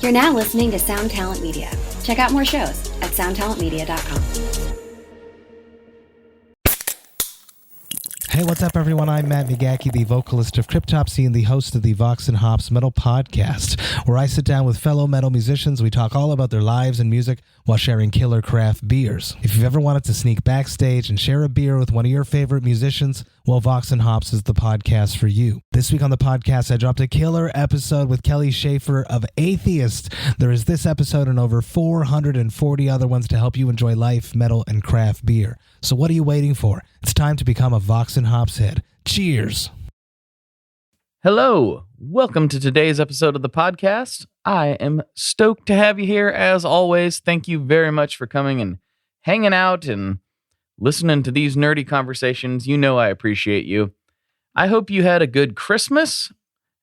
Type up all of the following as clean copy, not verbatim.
You're now listening to Sound Talent Media. Check out more shows at soundtalentmedia.com. Hey, what's up, everyone? I'm Matt McGackie, the vocalist of Cryptopsy and the host of the Vox and Hops Metal Podcast, where I sit down with fellow metal musicians. We talk all about their lives and music while sharing killer craft beers. If you've ever wanted to sneak backstage and share a beer with one of your favorite musicians, well, Vox and Hops is the podcast for you. This week on the podcast, I dropped a killer episode with Kelly Schaefer of Atheist. There is this episode and over 440 other ones to help you enjoy life, metal, and craft beer. So what are you waiting for? It's time to become a Vox and Hops head. Cheers! Hello, welcome to today's episode of the podcast. I am stoked to have you here as always. Thank you very much for coming and hanging out and listening to these nerdy conversations. You know I appreciate you. I hope you had a good Christmas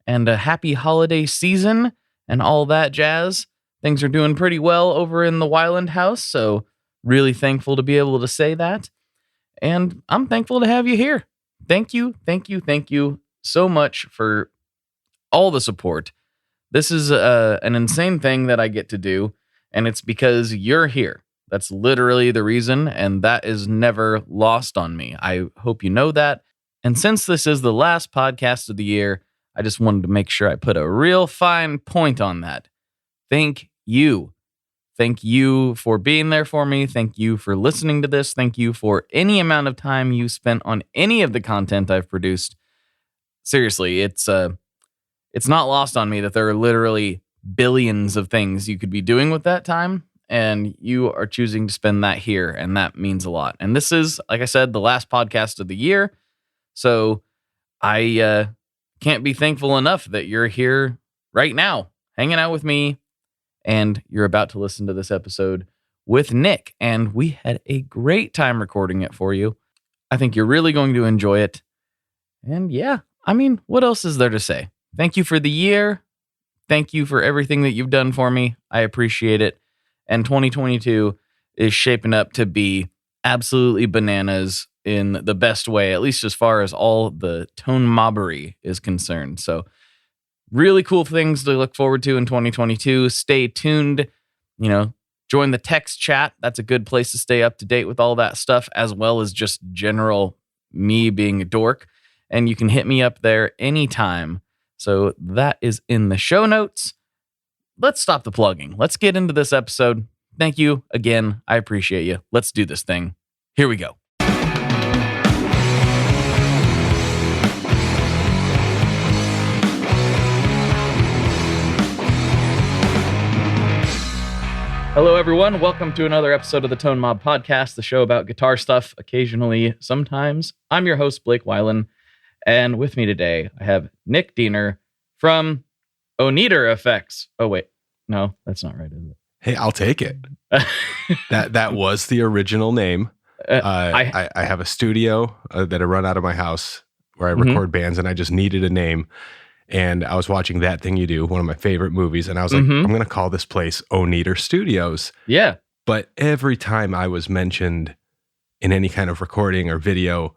and a happy holiday season and all that jazz. Things are doing pretty well over in the Weiland house, so really thankful to be able to say that. And I'm thankful to have you here. Thank you so much for all the support. This is an insane thing that I get to do, and it's because you're here. That's literally the reason, and that is never lost on me. I hope you know that. And since this is the last podcast of the year, I just wanted to make sure I put a real fine point on that. Thank you. Thank you for being there for me. Thank you for listening to this. Thank you for any amount of time you spent on any of the content I've produced. Seriously, it's not lost on me that there are literally billions of things you could be doing with that time, and you are choosing to spend that here, and that means a lot. And this is, like I said, the last podcast of the year, so I can't be thankful enough that you're here right now, hanging out with me, and you're about to listen to this episode with Nick, and we had a great time recording it for you. I think you're really going to enjoy it, and yeah, I mean, what else is there to say? Thank you for the year. Thank you for everything that you've done for me. I appreciate it. And 2022 is shaping up to be absolutely bananas in the best way, at least as far as all the tone mobbery is concerned. So really cool things to look forward to in 2022. Stay tuned. Join the text chat. That's a good place to stay up to date with all that stuff, as well as just general me being a dork. And you can hit me up there anytime. So that is in the show notes. Let's stop the plugging. Let's get into this episode. Thank you again. I appreciate you. Let's do this thing. Here we go. Hello, everyone. Welcome to another episode of the Tone Mob Podcast, the show about guitar stuff, occasionally, sometimes. I'm your host, Blake Weiland, and with me today, I have Nick Diener from Oneder Effects. Oh, wait. No, that's not right, is it? Hey, I'll take it. That was the original name. I have a studio that I run out of my house where I record bands, and I just needed a name. And I was watching That Thing You Do, one of my favorite movies, and I was like, I'm going to call this place Oneder Studios. Yeah. But every time I was mentioned in any kind of recording or video,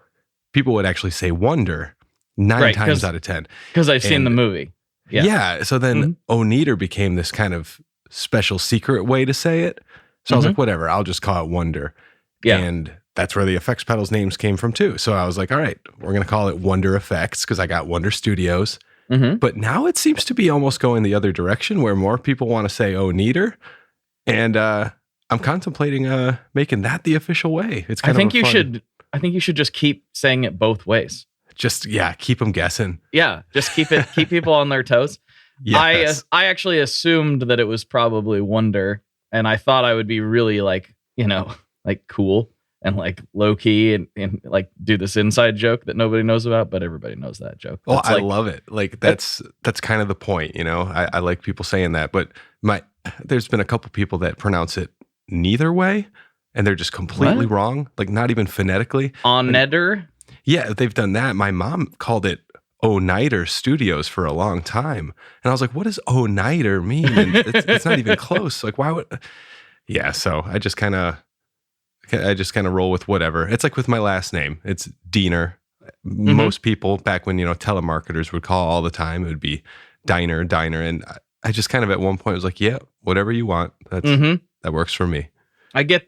people would actually say Wonder 9 times out of 10. Because I've seen the movie. Yeah. So then Oneder became this kind of special secret way to say it. So I was like, whatever, I'll just call it Wonder. Yeah. And that's where the effects pedals names came from too. So I was like, all right, we're going to call it Wonder Effects because I got Wonder Studios. But now it seems to be almost going the other direction where more people want to say Oneder. And I'm contemplating making that the official way. It's kind of fun. I think you should just keep saying it both ways. Just, keep them guessing. Yeah, just keep people on their toes. Yes. I actually assumed that it was probably Wonder, and I thought I would be really cool and like low key and like do this inside joke that nobody knows about, but everybody knows that joke. Well, I love it. Like that's kind of the point, I like people saying that, but there's been a couple people that pronounce it neither way and they're just completely wrong. Like not even phonetically. Oneder? Yeah, they've done that. My mom called it Oneder Studios for a long time. And I was like, what does Oneder mean? And it's not even close. Like why would... Yeah, so I just kind of roll with whatever. It's like with my last name. It's Diener. Most people back when, telemarketers would call all the time, it would be Diner. And I just kind of at one point was like, yeah, whatever you want. That works for me. I get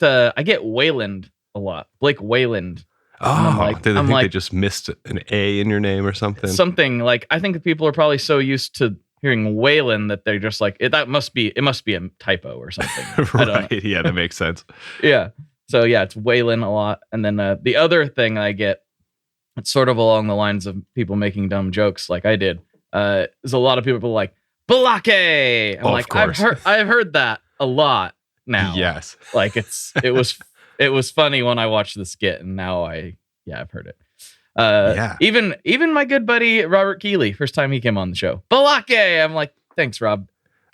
Wayland a lot. Blake Wayland. Oh, did they think they just missed an A in your name or something? Something like, I think that people are probably so used to hearing Wayland that they're just like, it must be a typo or something. Right. Yeah, that makes sense. Yeah. So yeah, it's Wayland a lot. And then the other thing I get, it's sort of along the lines of people making dumb jokes like I did. There's a lot of people like, Balake! I'm like, I've heard that a lot now. Yes. Like it was funny when I watched the skit, and now I've heard it. Even my good buddy Robert Keeley, first time he came on the show, Balake! I'm like, thanks, Rob.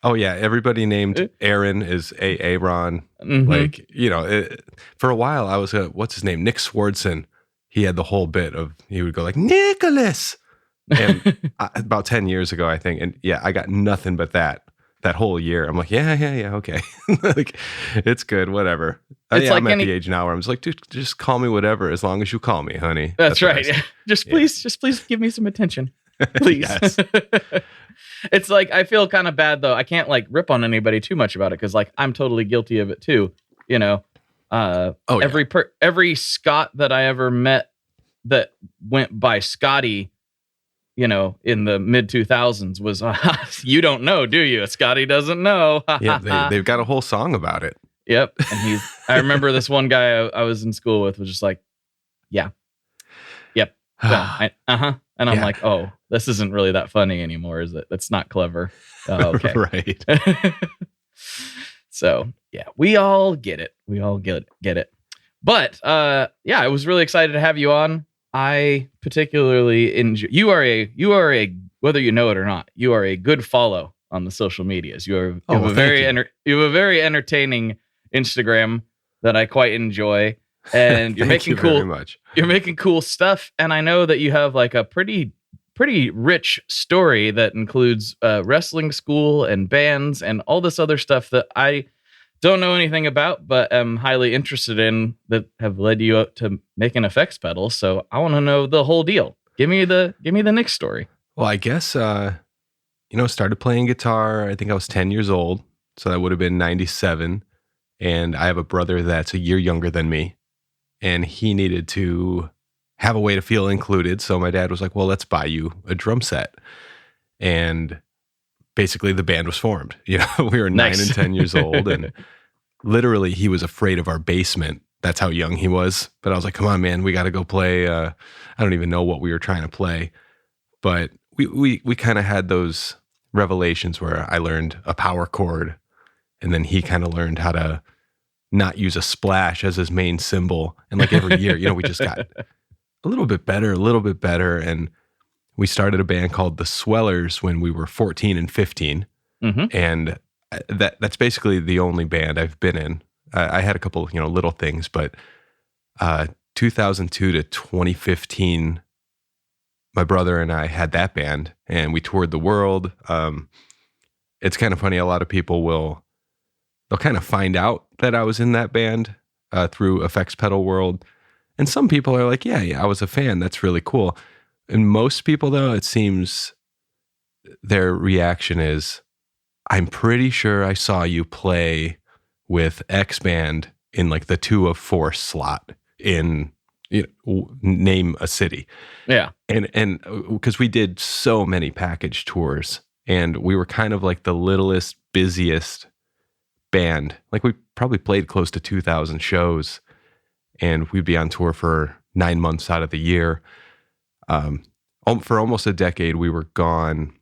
Oh yeah, everybody named Aaron is Aaron. Like, for a while I was what's his name? Nick Swardson. He had the whole bit of, he would go like, Nicholas. And about 10 years ago, I think. And yeah, I got nothing but that whole year. I'm like, yeah, okay. Like, it's good, whatever. I'm at the age now where I'm just like, dude, just call me whatever, as long as you call me, honey. That's right. Just please give me some attention. Please. Yes. It's like, I feel kind of bad though. I can't like rip on anybody too much about it, because like I'm totally guilty of it too. Every Scott that I ever met that went by Scotty, in the mid 2000s was, you don't know, do you? Scotty doesn't know. Yeah, they've got a whole song about it. Yep. And I remember this one guy I was in school with was just like, yeah, yep. And I'm like, oh, this isn't really that funny anymore, is it? That's not clever. Oh, okay. Right. So yeah, we all get it. But I was really excited to have you on. I particularly enjoy. You are a whether you know it or not, you are a good follow on the social medias. You have a very entertaining Instagram that I quite enjoy, and you're making You're making cool stuff, and I know that you have like a pretty rich story that includes wrestling school and bands and all this other stuff that I don't know anything about, but am highly interested in, that have led you up to making effects pedals. So I want to know the whole deal. Give me the Nick story. Well, I guess, started playing guitar. I think I was 10 years old. So that would have been 97. And I have a brother that's a year younger than me, and he needed to have a way to feel included. So my dad was like, well, let's buy you a drum set. And basically the band was formed. We were 9 and 10 years old, and literally he was afraid of our basement. That's how young he was. But I was like, come on, man, we got to go play. I don't even know what we were trying to play, but we kind of had those revelations where I learned a power chord, and then he kind of learned how to not use a splash as his main cymbal. And like every year, we just got a little bit better. And we started a band called the Swellers when we were 14 and 15. Mm-hmm. And that's basically the only band I've been in. I had a couple, little things, but 2002 to 2015, my brother and I had that band, and we toured the world. It's kind of funny. A lot of people they'll kind of find out that I was in that band through Effects Pedal World. And some people are like, yeah, I was a fan. That's really cool. And most people, though, it seems their reaction is, I'm pretty sure I saw you play with X band in like the 2 of 4 slot in, name a city. Yeah. And because we did so many package tours, and we were kind of like the littlest, busiest band. Like we probably played close to 2,000 shows, and we'd be on tour for 9 months out of the year. For almost a decade, we were gone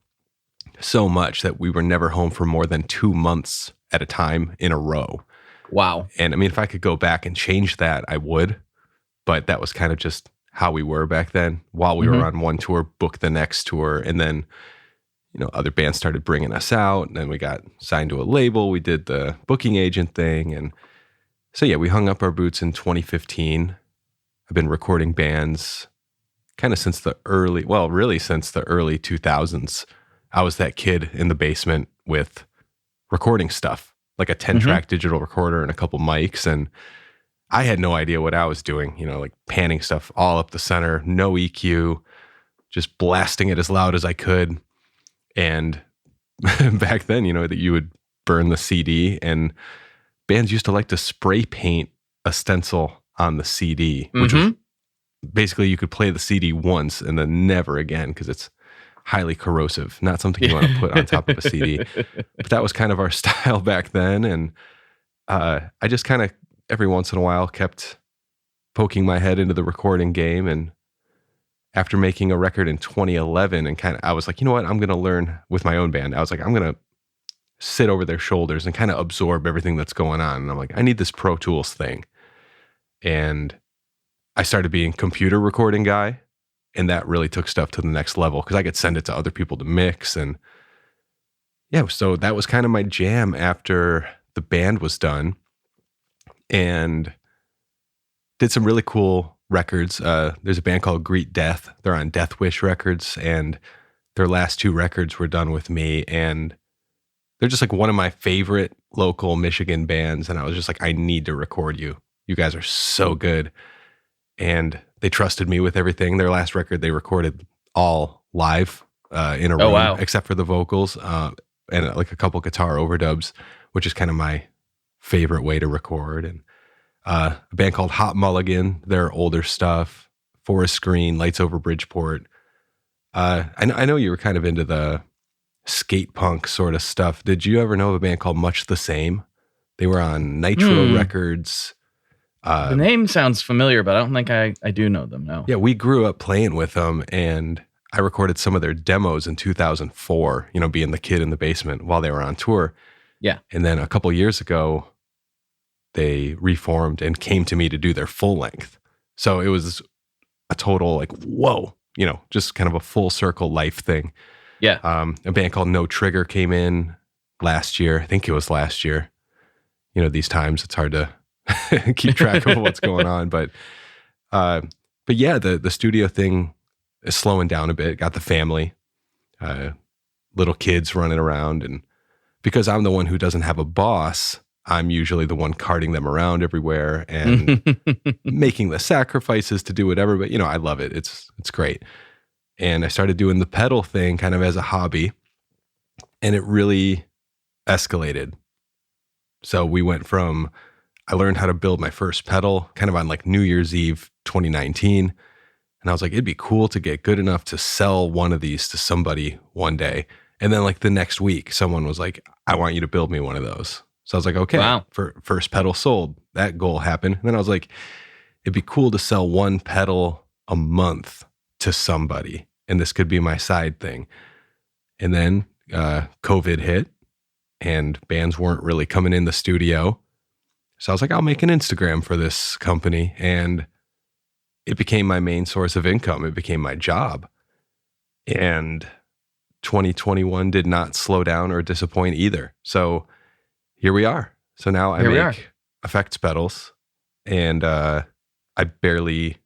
so much that we were never home for more than 2 months at a time in a row. Wow. And I mean, if I could go back and change that, I would. But that was kind of just how we were back then. While we were on one tour, book the next tour. And then, other bands started bringing us out. And then we got signed to a label. We did the booking agent thing. And so, yeah, we hung up our boots in 2015. I've been recording bands kind of since the early 2000s. I was that kid in the basement with recording stuff, like a 10-track digital recorder and a couple mics. And I had no idea what I was doing, like panning stuff all up the center, no EQ, just blasting it as loud as I could. And back then, that you would burn the CD, and bands used to like to spray paint a stencil on the CD, which was basically you could play the CD once and then never again because it's highly corrosive. Not something you want to put on top of a CD. But that was kind of our style back then. And I just kind of every once in a while kept poking my head into the recording game. And after making a record in 2011 and I was like, you know what, I'm going to learn with my own band. I was like, I'm going to sit over their shoulders and kind of absorb everything that's going on. And I'm like, I need this Pro Tools thing. And I started being computer recording guy. And that really took stuff to the next level because I could send it to other people to mix. And yeah, so that was kind of my jam after the band was done, and did some really cool records. There's a band called Greet Death. They're on Death Wish Records, and their last 2 records were done with me. And they're just like one of my favorite local Michigan bands. And I was just like, I need to record you. You guys are so good. And they trusted me with everything. Their last record, they recorded all live in a room, except for the vocals and like a couple guitar overdubs, which is kind of my favorite way to record. And a band called Hot Mulligan, their older stuff, Forest Green, Lights Over Bridgeport. I know you were kind of into the skate punk sort of stuff. Did you ever know of a band called Much the Same? They were on Nitro Records. The name sounds familiar, but I don't think I do know them, no. Yeah, we grew up playing with them, and I recorded some of their demos in 2004, being the kid in the basement while they were on tour. Yeah. And then a couple years ago, they reformed and came to me to do their full length. So it was a total like, whoa, just kind of a full circle life thing. Yeah. A band called No Trigger came in last year. I think it was last year. These times it's hard to keep track of what's going on, but yeah, the studio thing is slowing down a bit. Got the family, little kids running around, and because I'm the one who doesn't have a boss, I'm usually the one carting them around everywhere and making the sacrifices to do whatever. But I love it. It's great. And I started doing the pedal thing kind of as a hobby, and it really escalated. So we went from, I learned how to build my first pedal kind of on like New Year's Eve 2019. And I was like, it'd be cool to get good enough to sell one of these to somebody one day. And then like the next week, someone was like, I want you to build me one of those. So I was like, okay, wow. For first pedal sold, that goal happened. And then I was like, it'd be cool to sell one pedal a month to somebody. And this could be my side thing. And then COVID hit and bands weren't really coming in the studio. So I was like, I'll make an Instagram for this company. And it became my main source of income. It became my job. And 2021 did not slow down or disappoint either. So here we are. So now I make effects pedals, and I barely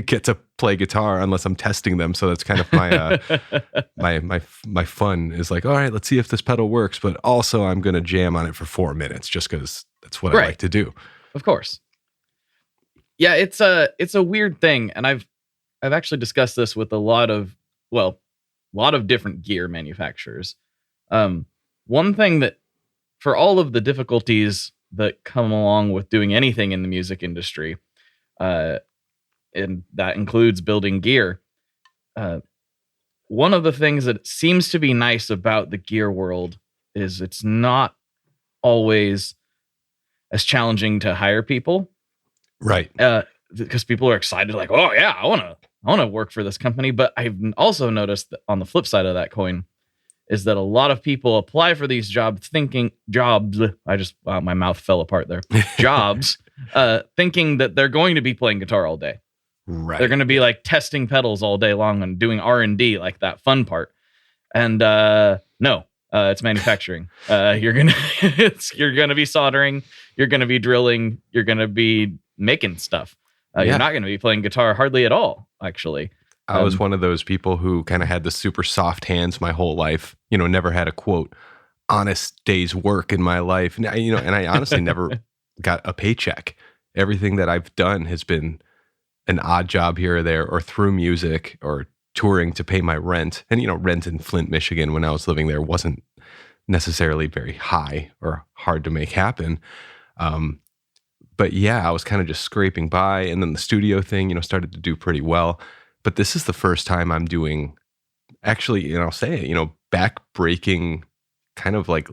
get to play guitar unless I'm testing them. So that's kind of my my fun is like, all right, let's see if this pedal works. But also I'm going to jam on it for 4 minutes just because that's what I like to do. Of course. Yeah, it's a weird thing, and I've actually discussed this with a lot of different gear manufacturers. One thing that, for all of the difficulties that come along with doing anything in the music industry, and that includes building gear, one of the things that seems to be nice about the gear world is it's not always as challenging to hire people. Right. Because people are excited, like, oh yeah, I want to work for this company. But I've also noticed that on the flip side of that coin is that a lot of people apply for these jobs thinking my mouth fell apart there. Jobs, thinking that they're going to be playing guitar all day. Right. They're going to be like testing pedals all day long and doing R&D, like that fun part. And no, it's manufacturing. You're gonna be soldering. You're gonna be drilling. You're gonna be making stuff. You're not gonna be playing guitar hardly at all, actually. I was one of those people who kind of had the super soft hands my whole life. Never had a quote honest day's work in my life. And I honestly never got a paycheck. Everything that I've done has been an odd job here or there, or through music, or touring to pay my rent. And, rent in Flint, Michigan when I was living there wasn't necessarily very high or hard to make happen. But yeah, I was kind of just scraping by. And then the studio thing, started to do pretty well. But this is the first time I'm doing, actually, I'll say it, back-breaking kind of like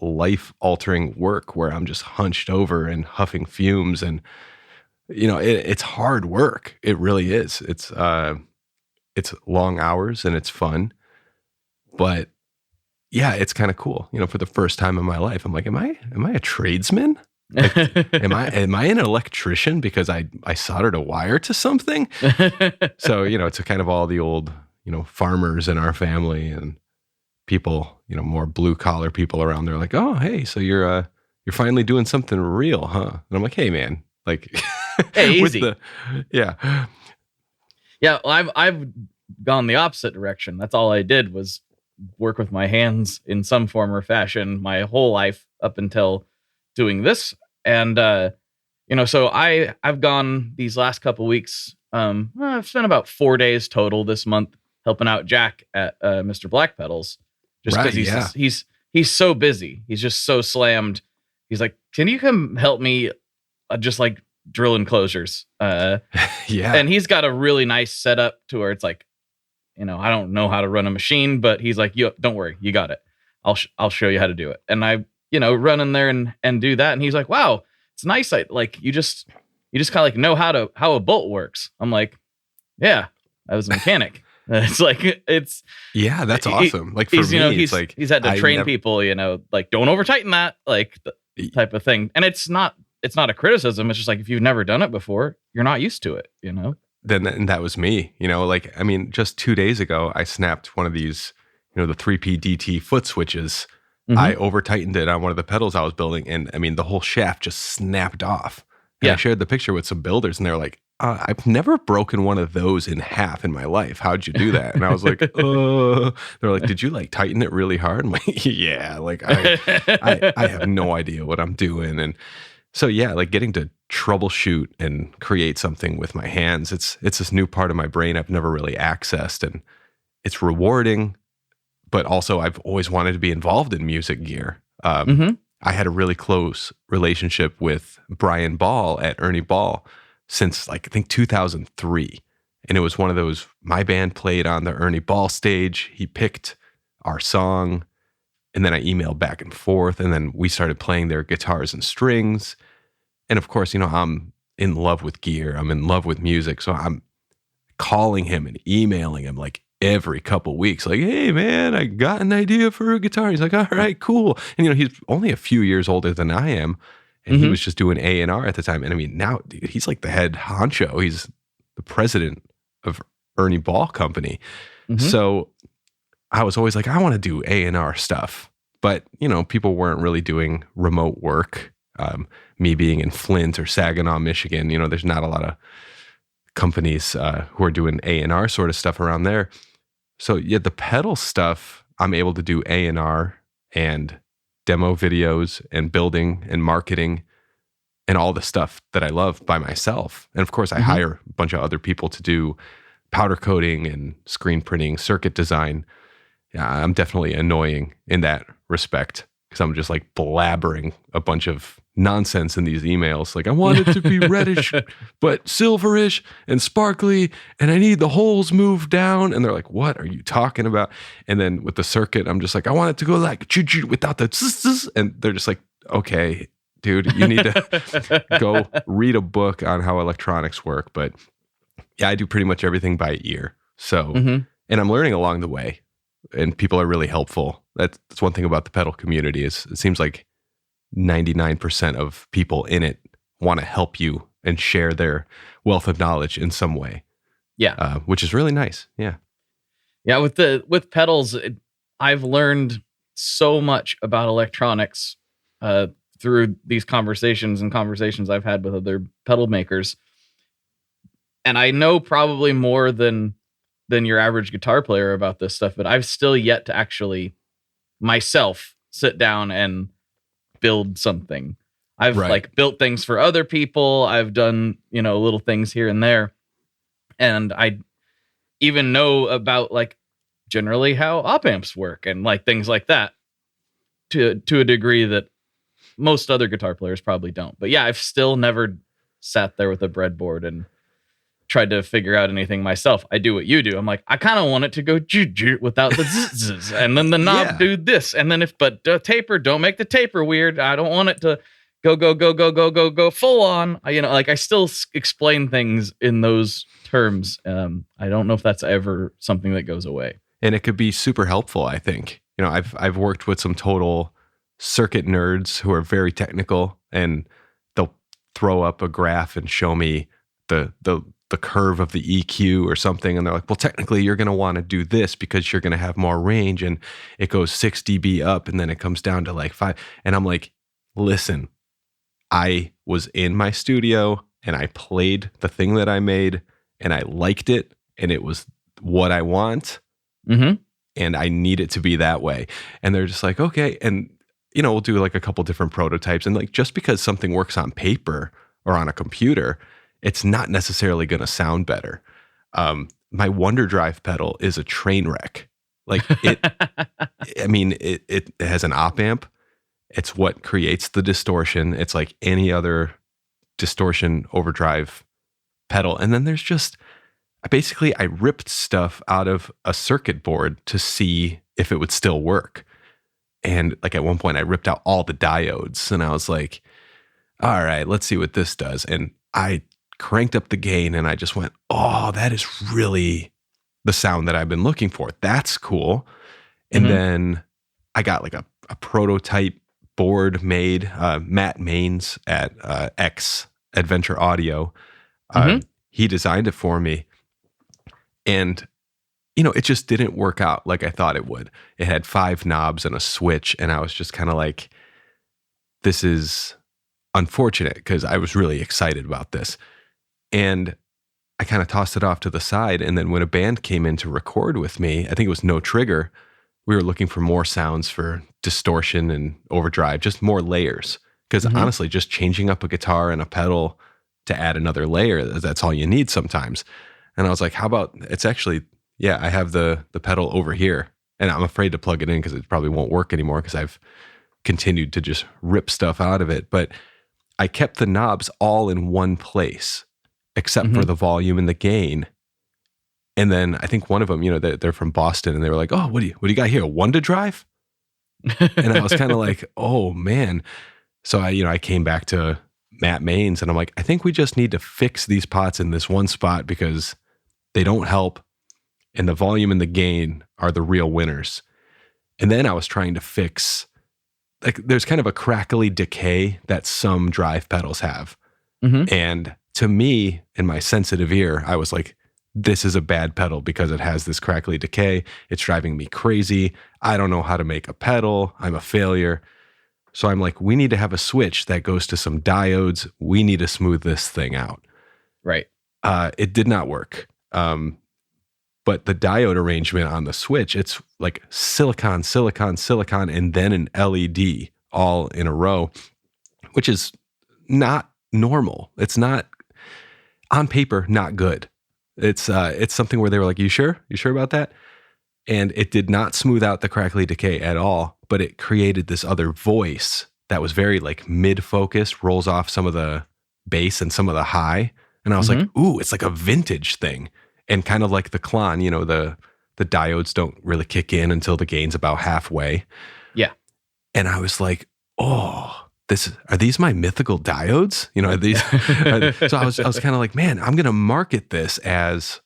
life-altering work where I'm just hunched over and huffing fumes. And, it's hard work. It really is. It's long hours and it's fun. But yeah, it's kind of cool. For the first time in my life, I'm like, am I a tradesman? Like, am I an electrician because I soldered a wire to something? So, to kind of all the old, farmers in our family and people, more blue collar people around there, like, oh, hey, so you're finally doing something real, huh? And I'm like, hey, man, like, hey, easy. Yeah. Yeah. Well, I've gone the opposite direction. That's all I did was work with my hands in some form or fashion my whole life up until doing this. And, so I've gone these last couple weeks. I've spent about 4 days total this month helping out Jack at Mr. Black Pedals, just because he's so busy. He's just so slammed. He's like, can you come help me just like drill enclosures? Yeah. And he's got a really nice setup to where it's like, I don't know how to run a machine, but he's like, don't worry, you got it. I'll show you how to do it. And I, run in there and do that. And he's like, wow, it's nice. You just kind of like know how a bolt works. I'm like, yeah, I was a mechanic. It's like, yeah, that's awesome. Like for me, it's like, he's had to train people, like don't over tighten that, like the type of thing. And it's not a criticism. It's just like, if you've never done it before, you're not used to it, Then that was me, just 2 days ago, I snapped one of these, the 3P DT foot switches. Mm-hmm. I over tightened it on one of the pedals I was building. And the whole shaft just snapped off. And I shared the picture with some builders and they're like, I've never broken one of those in half in my life. How'd you do that? And I was like, they're like, did you like tighten it really hard? I'm like, yeah, like I have no idea what I'm doing. And so, yeah, like getting to troubleshoot and create something with my hands, it's this new part of my brain I've never really accessed, and it's rewarding, but also I've always wanted to be involved in music gear. I had a really close relationship with Brian Ball at Ernie Ball since like, I think 2003. And it was one of those, my band played on the Ernie Ball stage. He picked our song, and then I emailed back and forth, and then we started playing their guitars and strings. And of course, I'm in love with gear. I'm in love with music. So I'm calling him and emailing him like every couple weeks, like, hey man, I got an idea for a guitar. He's like, all right, cool. And he's only a few years older than I am. And he was just doing A&R at the time. And now dude, he's like the head honcho. He's the president of Ernie Ball Company. So I was always like, I want to do A&R stuff. But, people weren't really doing remote work. Me being in Flint or Saginaw, Michigan, there's not a lot of companies who are doing A&R sort of stuff around there. So yeah, the pedal stuff, I'm able to do A&R and demo videos and building and marketing and all the stuff that I love by myself. And of course, I hire a bunch of other people to do powder coating and screen printing, circuit design. Yeah, I'm definitely annoying in that respect because I'm just like blabbering a bunch of nonsense in these emails. Like, I want it to be reddish, but silverish and sparkly, and I need the holes moved down. And they're like, what are you talking about? And then with the circuit, I'm just like, I want it to go like choo-choo without the zzz. And they're just like, okay, dude, you need to go read a book on how electronics work. But yeah, I do pretty much everything by ear. So, and I'm learning along the way, and people are really helpful. That's one thing about the pedal community is it seems like 99% of people in it want to help you and share their wealth of knowledge in some way. Yeah. Which is really nice. Yeah. Yeah. With pedals, I've learned so much about electronics through these conversations I've had with other pedal makers. And I know probably more than your average guitar player about this stuff, but I've still yet to actually myself sit down and build something. I've like built things for other people. I've done, little things here and there. And even know about like generally how op amps work and like things like that to a degree that most other guitar players probably don't. But yeah, I've still never sat there with a breadboard and tried to figure out anything myself. I do what you do. I'm like, I kind of want it to go without the zzz, and then the knob do this, and then but the taper, don't make the taper weird. I don't want it to go full on. Like I still explain things in those terms. I don't know if that's ever something that goes away. And it could be super helpful, I think. I've worked with some total circuit nerds who are very technical, and they'll throw up a graph and show me the curve of the EQ or something, and they're like, well, technically you're going to want to do this because you're going to have more range, and it goes 6 dB up and then it comes down to like 5. And I'm like, listen, I was in my studio and I played the thing that I made and I liked it and it was what I want, and I need it to be that way. And they're just like, okay. And we'll do like a couple different prototypes, and like just because something works on paper or on a computer, it's not necessarily going to sound better. My Wonder Drive pedal is a train wreck. Like it has an op amp. It's what creates the distortion. It's like any other distortion overdrive pedal. And then there's just, basically I ripped stuff out of a circuit board to see if it would still work. And like at one point I ripped out all the diodes, and I was like, all right, let's see what this does. And I cranked up the gain, and I just went, oh, that is really the sound that I've been looking for. That's cool. And then I got like a prototype board made. Matt Maines at X Adventure Audio, he designed it for me, and it just didn't work out like I thought it would. It had 5 knobs and a switch, and I was just kind of like, this is unfortunate, because I was really excited about this. And I kind of tossed it off to the side. And then when a band came in to record with me, I think it was No Trigger, we were looking for more sounds for distortion and overdrive, just more layers. Because honestly, just changing up a guitar and a pedal to add another layer, that's all you need sometimes. And I was like, how about, it's actually, I have the pedal over here, and I'm afraid to plug it in because it probably won't work anymore because I've continued to just rip stuff out of it. But I kept the knobs all in one place, except for the volume and the gain. And then I think one of them, they're from Boston, and they were like, oh, what do you got here? A Wonder Drive? And I was kind of like, oh man. So I came back to Matt Maines, and I'm like, I think we just need to fix these pots in this one spot because they don't help. And the volume and the gain are the real winners. And then I was trying to fix, like, there's kind of a crackly decay that some drive pedals have. And to me, in my sensitive ear, I was like, this is a bad pedal because it has this crackly decay. It's driving me crazy. I don't know how to make a pedal. I'm a failure. So I'm like, we need to have a switch that goes to some diodes. We need to smooth this thing out. Right. It did not work. But the diode arrangement on the switch, it's like silicon, and then an LED all in a row, which is not normal. It's not, on paper, not good. It's something where they were like, you sure about that? And it did not smooth out the crackly decay at all, but it created this other voice that was very like mid-focused, rolls off some of the bass and some of the high. And I was like, ooh, it's like a vintage thing. And kind of like the Klon, the diodes don't really kick in until the gain's about halfway. Yeah. And I was like, oh, are these my mythical diodes? Are these? So I was kind of like, man, I'm going to market this as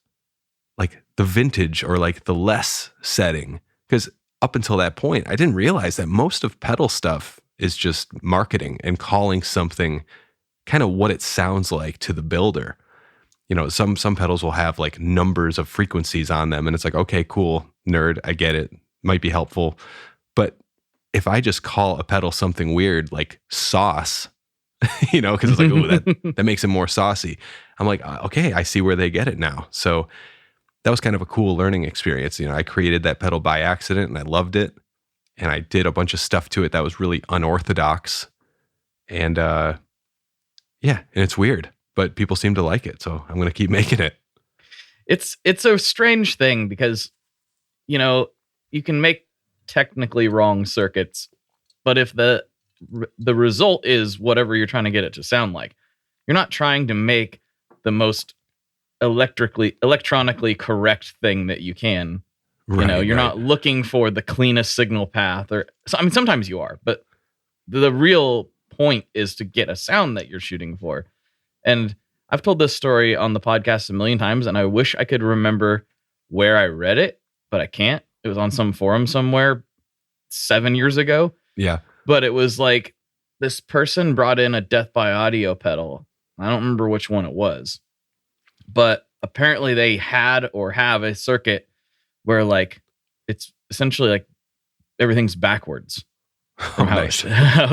like the vintage or like the less setting. Because up until that point, I didn't realize that most of pedal stuff is just marketing and calling something kind of what it sounds like to the builder. Some pedals will have like numbers of frequencies on them, and it's like, okay, cool, nerd, I get it, might be helpful. But if I just call a pedal something weird like sauce, because it's like, oh, that makes it more saucy. I'm like, okay, I see where they get it now. So that was kind of a cool learning experience. I created that pedal by accident, and I loved it, and I did a bunch of stuff to it that was really unorthodox, and and it's weird. But people seem to like it, so I'm going to keep making it. It's a strange thing because, you know, you can make technically wrong circuits, but if the result is whatever you're trying to get it to sound like, you're not trying to make the most electronically correct thing that you can. Right, you know, you're not looking for the cleanest signal path, or I mean, sometimes you are, but the real point is to get a sound that you're shooting for. And I've told this story on the podcast a million times, and I wish I could remember where I read it, but I can't. It was on some forum somewhere 7 years ago. Yeah. But it was like this person brought in a Death by Audio pedal. I don't remember which one it was, but apparently they had or have a circuit where like it's essentially like everything's backwards from how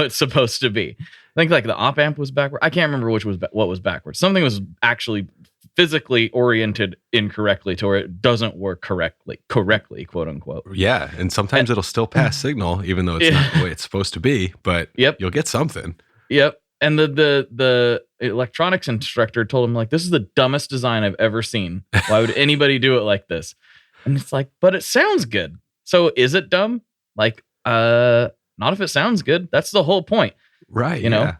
it's supposed to be. I think like the op amp was backward. I can't remember what was backwards. Something was actually physically oriented incorrectly to where it doesn't work correctly, quote unquote. Yeah, and sometimes it'll still pass signal, even though it's not the way it's supposed to be. But you'll get something. Yep. And the electronics instructor told him like, "This is the dumbest design I've ever seen. Why would anybody do it like this?" And it's like, but it sounds good. So is it dumb? Like, not if it sounds good. That's the whole point. Right. You know,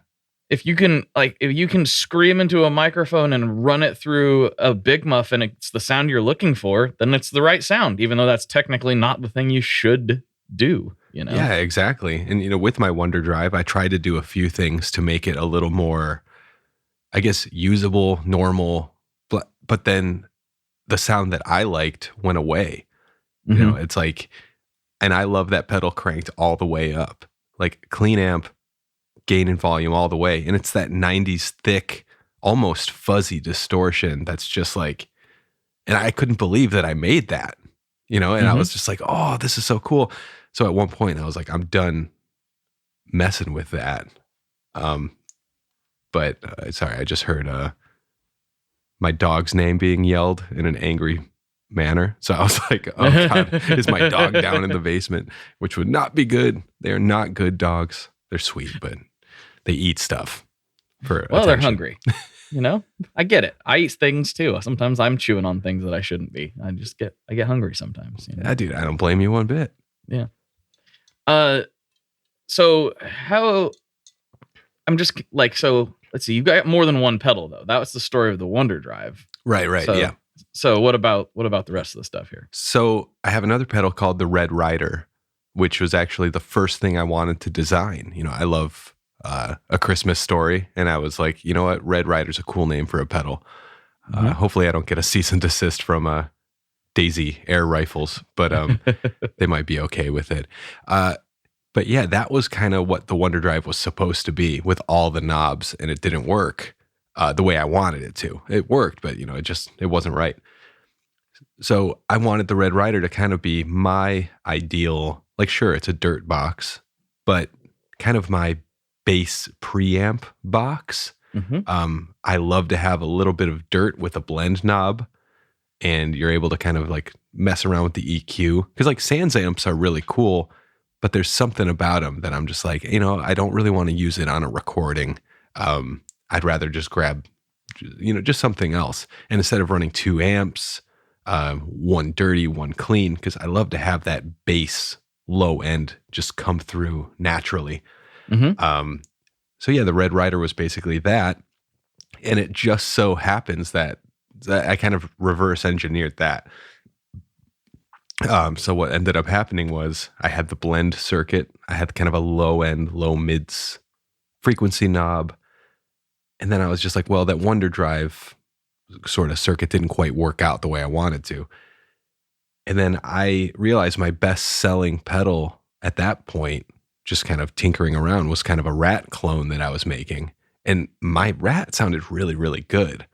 if you can scream into a microphone and run it through a big muff and it's the sound you're looking for, then it's the right sound, even though that's technically not the thing you should do, you know? Yeah, exactly. And, you know, with my Wonder Drive, I tried to do a few things to make it a little more, I guess, usable, normal, but then the sound that I liked went away. You know, it's like, and I love that pedal cranked all the way up, like clean amp, gain and volume all the way. And it's that 90s thick, almost fuzzy distortion that's just like, and I couldn't believe that I made that, you know, and I was just like, oh, this is so cool. So at one point I was like, I'm done messing with that. But sorry, I just heard my dog's name being yelled in an angry manner. So I was like, oh God, is my dog down in the basement, which would not be good. They're not good dogs. They're sweet, but they eat stuff for attention. They're hungry. You know, I get it. I eat things too. Sometimes I'm chewing on things that I shouldn't be. I get hungry sometimes. You know? Yeah, dude, I don't blame you one bit. Yeah. So how, I'm just like, so let's see, you've got more than one pedal though. That was the story of the Wonder Drive. Right. Yeah. So what about the rest of the stuff here? So I have another pedal called the Red Rider, which was actually the first thing I wanted to design. You know, I love A Christmas Story, and I was like, you know what, Red Rider's a cool name for a pedal. Hopefully I don't get a cease and desist from Daisy Air Rifles, but they might be okay with it. But yeah, that was kind of what the Wonder Drive was supposed to be with all the knobs, and it didn't work the way I wanted it to. It worked, but you know, it wasn't right. So I wanted the Red Rider to kind of be my ideal, like, sure, it's a dirt box, but kind of my bass preamp box. I love to have a little bit of dirt with a blend knob, and you're able to kind of like mess around with the EQ, because like Sans amps are really cool, but there's something about them that I'm just like, you know, I don't really want to use it on a recording. I'd rather just grab, you know, just something else. And instead of running 2 amps, one dirty, one clean, because I love to have that bass low end just come through naturally. So yeah, the Red Rider was basically that. And it just so happens that I kind of reverse engineered that. So what ended up happening was I had the blend circuit. I had kind of a low end, low mids frequency knob. And then I was just like, well, that Wonder Drive sort of circuit didn't quite work out the way I wanted to. And then I realized my best selling pedal at that point, just kind of tinkering around, was kind of a Rat clone that I was making. And my Rat sounded really, really good.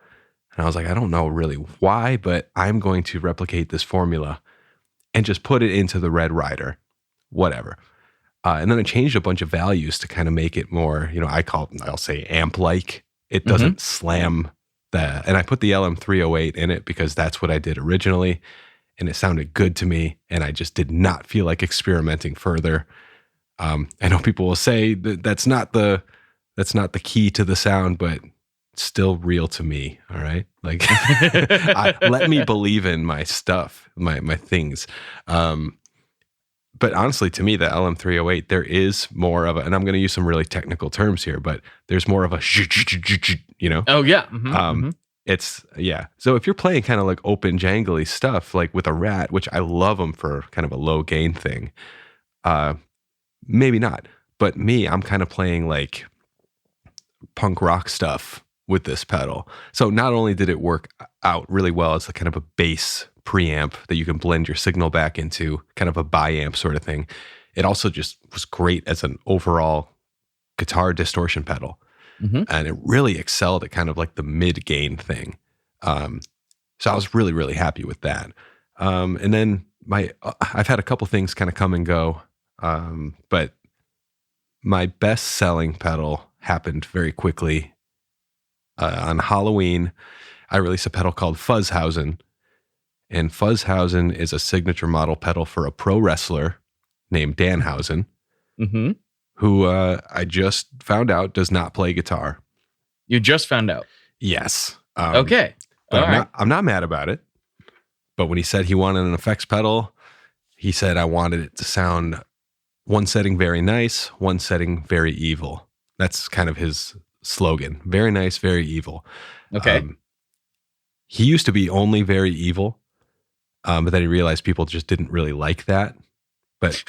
And I was like, I don't know really why, but I'm going to replicate this formula and just put it into the Red Rider, whatever. And then I changed a bunch of values to kind of make it more, you know, I'll say amp-like. It doesn't slam that. And I put the LM308 in it because that's what I did originally. And it sounded good to me. And I just did not feel like experimenting further. I know people will say that that's not the key to the sound, but still real to me. All right. Like, let me believe in my stuff, my things. But honestly, to me, the LM308, there is more of a, and I'm going to use some really technical terms here, but there's more of a, you know? Oh, yeah. Mm-hmm, It's, yeah. So if you're playing kind of like open jangly stuff, like with a Rat, which I love them for kind of a low gain thing, maybe not. But me, I'm kind of playing like punk rock stuff with this pedal. So not only did it work out really well as a kind of a bass preamp that you can blend your signal back into, kind of a biamp sort of thing, it also just was great as an overall guitar distortion pedal. Mm-hmm. And it really excelled at kind of like the mid-gain thing. So I was really, really happy with that. And then I've had a couple things kind of come and go, but my best-selling pedal happened very quickly. On Halloween, I released a pedal called Fuzzhausen. And Fuzzhausen is a signature model pedal for a pro wrestler named Danhausen, mm-hmm. who I just found out does not play guitar. You just found out? Yes. Okay. But I'm not mad about it. But when he said he wanted an effects pedal, he said I wanted it to sound one setting very nice, one setting very evil. That's kind of his slogan. Very nice, very evil. Okay. He used to be only very evil, but then he realized people just didn't really like that. But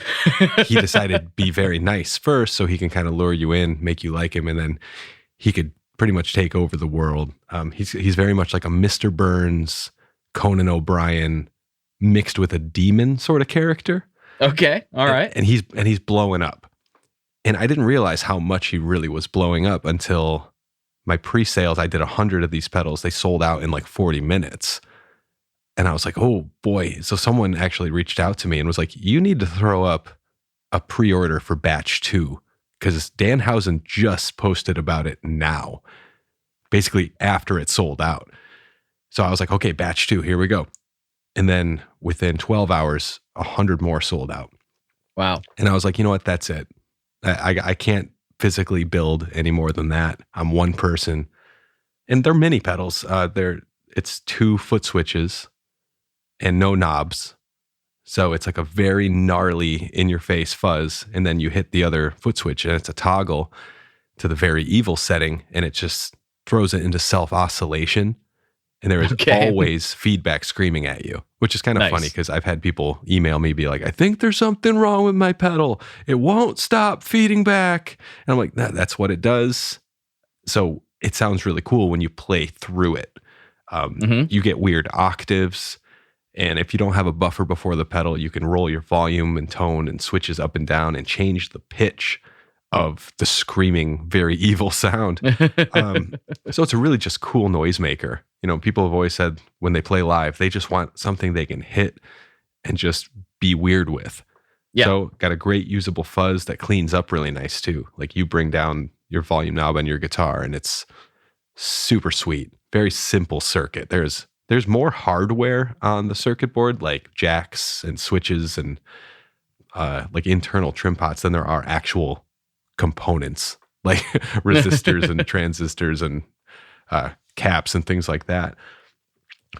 he decided to be very nice first so he can kind of lure you in, make you like him, and then he could pretty much take over the world. He's very much like a Mr. Burns, Conan O'Brien mixed with a demon sort of character. Okay, all right. And he's blowing up. And I didn't realize how much he really was blowing up until my pre-sales. I did 100 of these pedals. They sold out in like 40 minutes. And I was like, oh boy. So someone actually reached out to me and was like, you need to throw up a pre-order for batch 2 because Danhausen just posted about it now, basically after it sold out. So I was like, okay, batch 2, here we go. And then within 12 hours, 100 more sold out. Wow. And I was like, you know what? That's it. I can't physically build any more than that. I'm one person. And they're mini pedals. It's 2 foot switches and no knobs. So it's like a very gnarly in-your-face fuzz. And then you hit the other foot switch and it's a toggle to the very evil setting. And it just throws it into self-oscillation. And there is always feedback screaming at you, which is kind of funny because I've had people email me, be like, I think there's something wrong with my pedal. It won't stop feeding back. And I'm like, nah, that's what it does. So it sounds really cool when you play through it. You get weird octaves. And if you don't have a buffer before the pedal, you can roll your volume and tone and switches up and down and change the pitch of the screaming, very evil sound. So it's a really just cool noisemaker. You know, people have always said when they play live, they just want something they can hit and just be weird with. Yeah. So got a great usable fuzz that cleans up really nice too. Like you bring down your volume knob on your guitar and it's super sweet. Very simple circuit. There's more hardware on the circuit board, like jacks and switches and like internal trim pots than there are actual components like resistors and transistors and caps and things like that.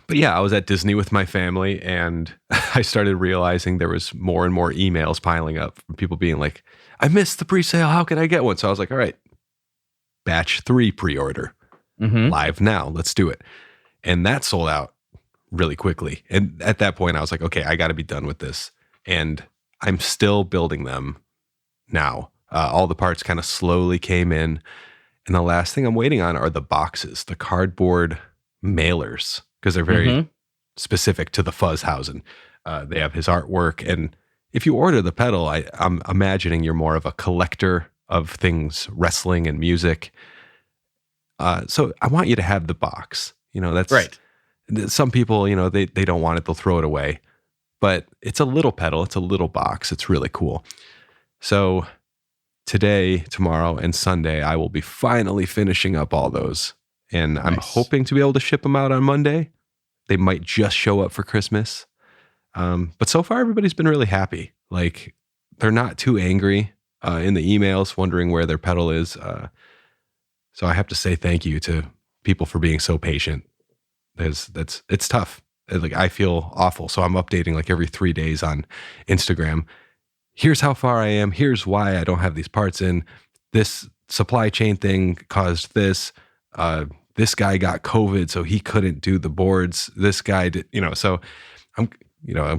But yeah, I was at Disney with my family and I started realizing there was more and more emails piling up from people being like, I missed the pre-sale. How can I get one? So I was like, all right, batch 3 pre-order live now. Let's do it. And that sold out really quickly. And at that point I was like, okay, I got to be done with this. And I'm still building them now. All the parts kind of slowly came in. And the last thing I'm waiting on are the boxes, the cardboard mailers, because they're very specific to the Fuzzhausen. They have his artwork. And if you order the pedal, I'm imagining you're more of a collector of things, wrestling and music. So I want you to have the box. You know, that's right. Some people, you know, they don't want it. They'll throw it away. But it's a little pedal. It's a little box. It's really cool. So today, tomorrow, and Sunday, I will be finally finishing up all those. And I'm hoping to be able to ship them out on Monday. They might just show up for Christmas. But so far, everybody's been really happy. Like, they're not too angry in the emails, wondering where their pedal is. So I have to say thank you to people for being so patient. It's tough. Like, I feel awful. So I'm updating like every 3 days on Instagram. Here's how far I am. Here's why I don't have these parts in. This supply chain thing caused this. This guy got COVID, so he couldn't do the boards. This guy did, so I'm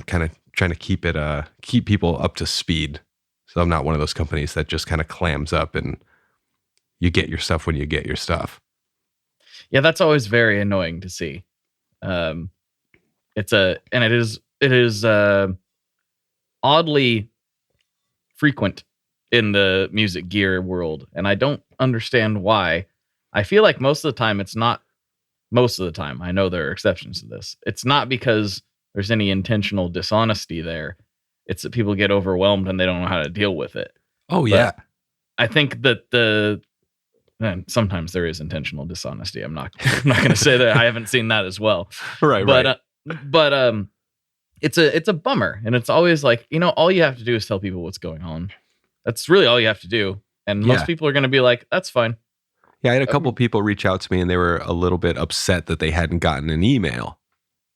kind of trying to keep people up to speed. So I'm not one of those companies that just kind of clams up and you get your stuff when you get your stuff. Yeah, that's always very annoying to see. It is oddly frequent in the music gear world, and I don't understand why. I feel like most of the time it's not. Most of the time, I know there are exceptions to this. It's not because there's any intentional dishonesty there. It's that people get overwhelmed and they don't know how to deal with it. Oh, yeah. But I think that and sometimes there is intentional dishonesty. I'm not going to say that I haven't seen that as well. Right. But it's a bummer, and it's always like, all you have to do is tell people what's going on. That's really all you have to do, and most people are going to be like, "That's fine." Yeah, I had a couple people reach out to me, and they were a little bit upset that they hadn't gotten an email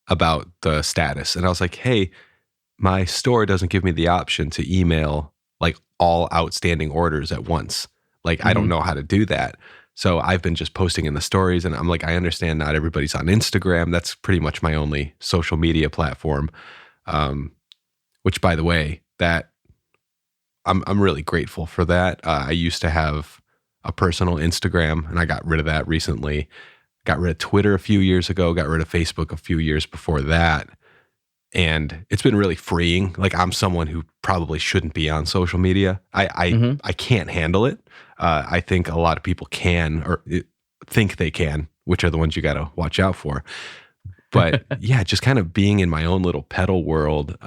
about the status, and I was like, "Hey, my store doesn't give me the option to email like all outstanding orders at once. Like, I don't know how to do that." So I've been just posting in the stories, and I'm like, I understand not everybody's on Instagram. That's pretty much my only social media platform. Which, by the way, that I'm really grateful for that. I used to have a personal Instagram, and I got rid of that recently. Got rid of Twitter a few years ago. Got rid of Facebook a few years before that. And it's been really freeing. Like, I'm someone who probably shouldn't be on social media. I can't handle it. I think a lot of people can, or think they can, which are the ones you got to watch out for. But yeah, just kind of being in my own little pedal world,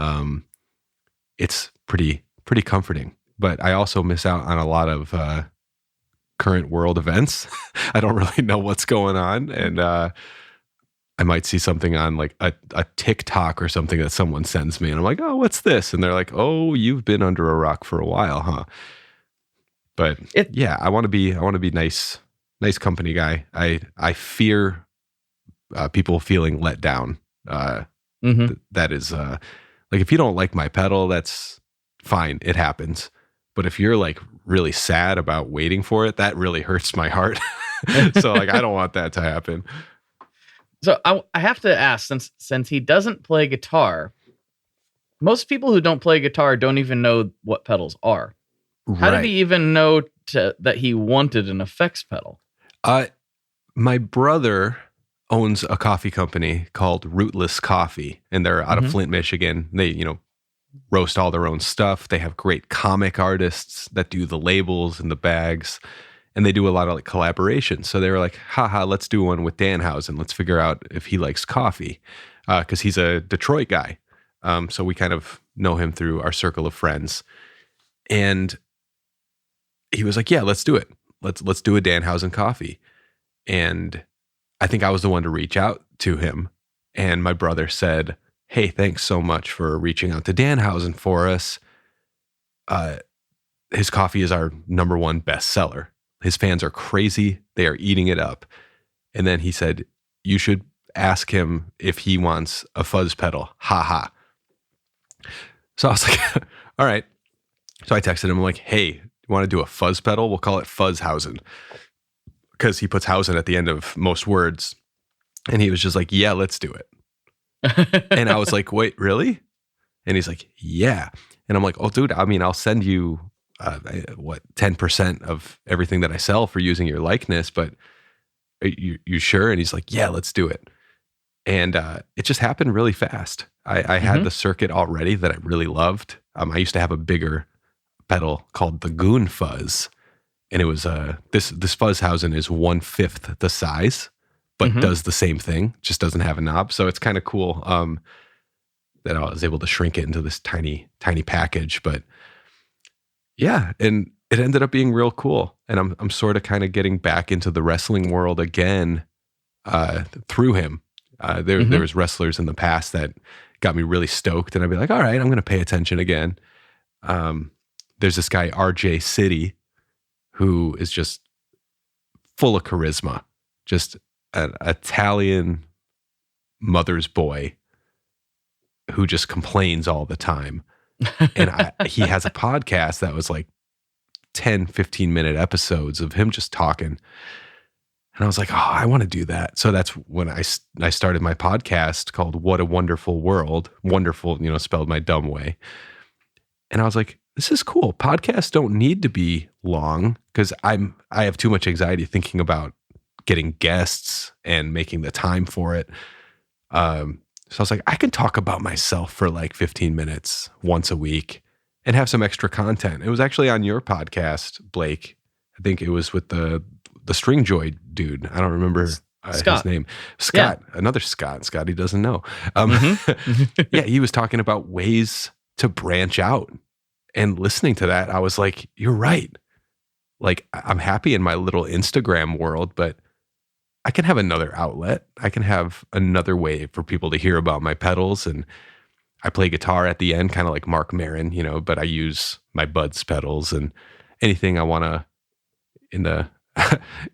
it's pretty comforting. But I also miss out on a lot of current world events. I don't really know what's going on, and I might see something on like a TikTok or something that someone sends me, and I'm like, "Oh, what's this?" And they're like, "Oh, you've been under a rock for a while, huh?" But yeah, I want to be nice company guy. I fear people feeling let down. That is like, if you don't like my pedal, that's fine. It happens. But if you're like really sad about waiting for it, that really hurts my heart. So like, I don't want that to happen. So I have to ask, since he doesn't play guitar, most people who don't play guitar don't even know what pedals are. How did he even know that he wanted an effects pedal? My brother owns a coffee company called Rootless Coffee, and they're out of Flint, Michigan. They, roast all their own stuff. They have great comic artists that do the labels and the bags, and they do a lot of like collaborations. So they were like, haha, let's do one with Danhausen. Let's figure out if he likes coffee, because he's a Detroit guy. So we kind of know him through our circle of friends. And he was like, yeah, let's do it. Let's do a Danhausen coffee. And I think I was the one to reach out to him. And my brother said, hey, thanks so much for reaching out to Danhausen for us. His coffee is our number one bestseller. His fans are crazy. They are eating it up. And then he said, you should ask him if he wants a fuzz pedal. Ha ha. So I was like, all right. So I texted him, I'm like, hey, you want to do a fuzz pedal? We'll call it Fuzzhausen, because he puts hausen at the end of most words. And he was just like, yeah, let's do it. And I was like, wait, really? And he's like, yeah. And I'm like, oh, dude, I mean, I'll send you 10% of everything that I sell for using your likeness, but are you sure? And he's like, yeah, let's do it. And it just happened really fast. I had the circuit already that I really loved. I used to have a bigger pedal called the Goon Fuzz, and it was this Fuzzhausen is 1/5 the size, but does the same thing, just doesn't have a knob. So it's kind of cool that I was able to shrink it into this tiny package. But yeah, and it ended up being real cool. And I'm sort of kind of getting back into the wrestling world again through him. There was wrestlers in the past that got me really stoked, and I'd be like, all right, I'm going to pay attention again. There's this guy, RJ City, who is just full of charisma. Just an Italian mother's boy who just complains all the time. And he has a podcast that was like 10, 15-minute episodes of him just talking. And I was like, oh, I want to do that. So that's when I started my podcast called What a Wonderful World. Wonderful, spelled my dumb way. And I was like, this is cool. Podcasts don't need to be long because I have too much anxiety thinking about getting guests and making the time for it. So I was like, I can talk about myself for like 15 minutes once a week and have some extra content. It was actually on your podcast, Blake. I think it was with the String Joy dude. I don't remember his name. Scott, another Scott. Scotty doesn't know. Yeah, he was talking about ways to branch out. And listening to that, I was like, you're right. Like, I'm happy in my little Instagram world, but I can have another outlet. I can have another way for people to hear about my pedals. And I play guitar at the end, kind of like Mark Maron, but I use my Buds pedals and anything I want to,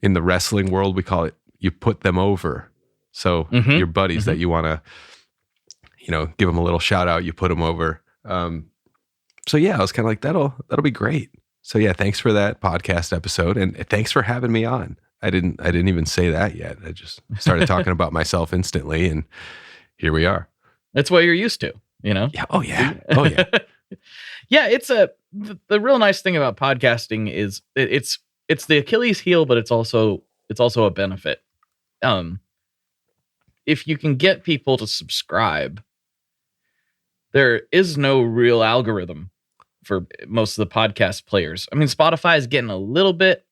in the wrestling world, we call it, you put them over. So your buddies that you want to, give them a little shout out, you put them over. So yeah, I was kind of like, that'll be great. So yeah, thanks for that podcast episode. And thanks for having me on. I didn't even say that yet. I just started talking about myself instantly, and here we are. That's what you're used to, Yeah. Oh yeah. Oh yeah. Yeah. It's the real nice thing about podcasting is it's the Achilles heel, but it's also a benefit. If you can get people to subscribe, there is no real algorithm for most of the podcast players. I mean, Spotify is getting a little bit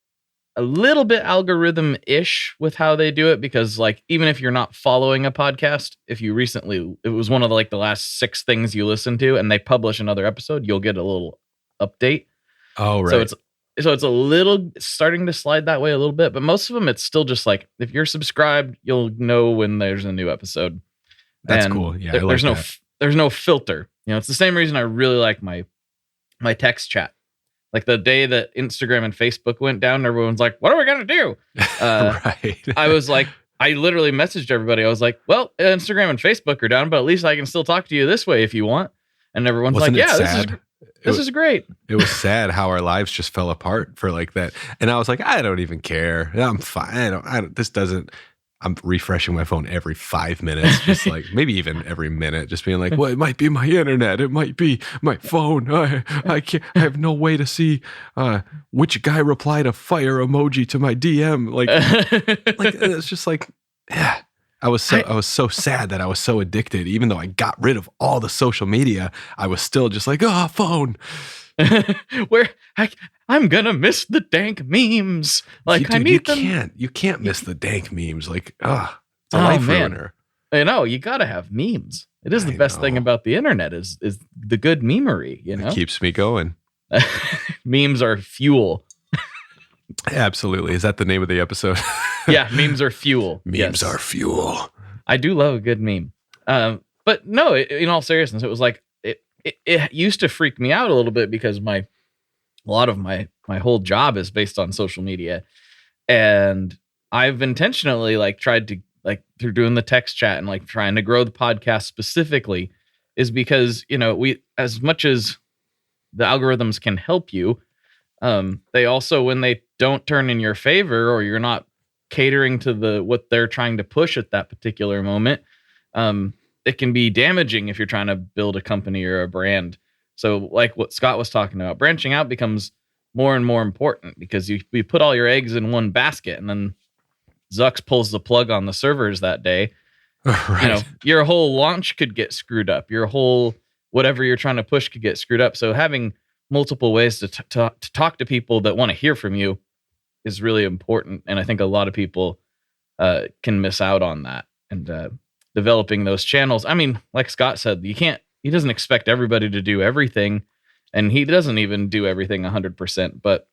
algorithm-ish with how they do it, because like, even if you're not following a podcast, if you it was one of the last 6 things you listen to and they publish another episode, you'll get a little update. Oh, right. So it's a little starting to slide that way a little bit, but most of them, it's still just like, if you're subscribed, you'll know when there's a new episode. That's cool. Yeah. There's no filter. It's the same reason I really like my text chat. Like the day that Instagram and Facebook went down, everyone's like, what are we going to do? Right. I was like, I literally messaged everybody. I was like, well, Instagram and Facebook are down, but at least I can still talk to you this way if you want. And everyone's Wasn't like, yeah, sad? this is great. It was sad how our lives just fell apart for like that. And I was like, I don't even care. I'm fine. I'm refreshing my phone every 5 minutes, just like maybe even every minute, just being like, well, it might be my internet. It might be my phone. I can't, I have no way to see which guy replied a fire emoji to my DM. Like it's just like, yeah. I was so sad that I was so addicted. Even though I got rid of all the social media, I was still just like, phone. Where I'm gonna miss the dank memes. Like, I need them. You can't miss the dank memes. Like, it's a life ruiner. I know, you gotta have memes. It is the best thing about the internet is the good memery. It keeps me going. Memes are fuel. Absolutely. Is that the name of the episode? Yeah, memes are fuel. Memes are fuel. I do love a good meme. But no, in all seriousness, it was like, it used to freak me out a little bit because a lot of my whole job is based on social media. And I've intentionally tried to through doing the text chat and trying to grow the podcast specifically is because, we, as much as the algorithms can help you, they also, when they don't turn in your favor or you're not catering to what they're trying to push at that particular moment, it can be damaging if you're trying to build a company or a brand. So like what Scott was talking about, branching out becomes more and more important because you put all your eggs in one basket and then Zucks pulls the plug on the servers that day. Right. Your whole launch could get screwed up. Your whole, whatever you're trying to push could get screwed up. So having multiple ways to talk to people that want to hear from you is really important. And I think a lot of people can miss out on that. And developing those channels. I mean, like Scott said, he doesn't expect everybody to do everything. And he doesn't even do everything 100%, but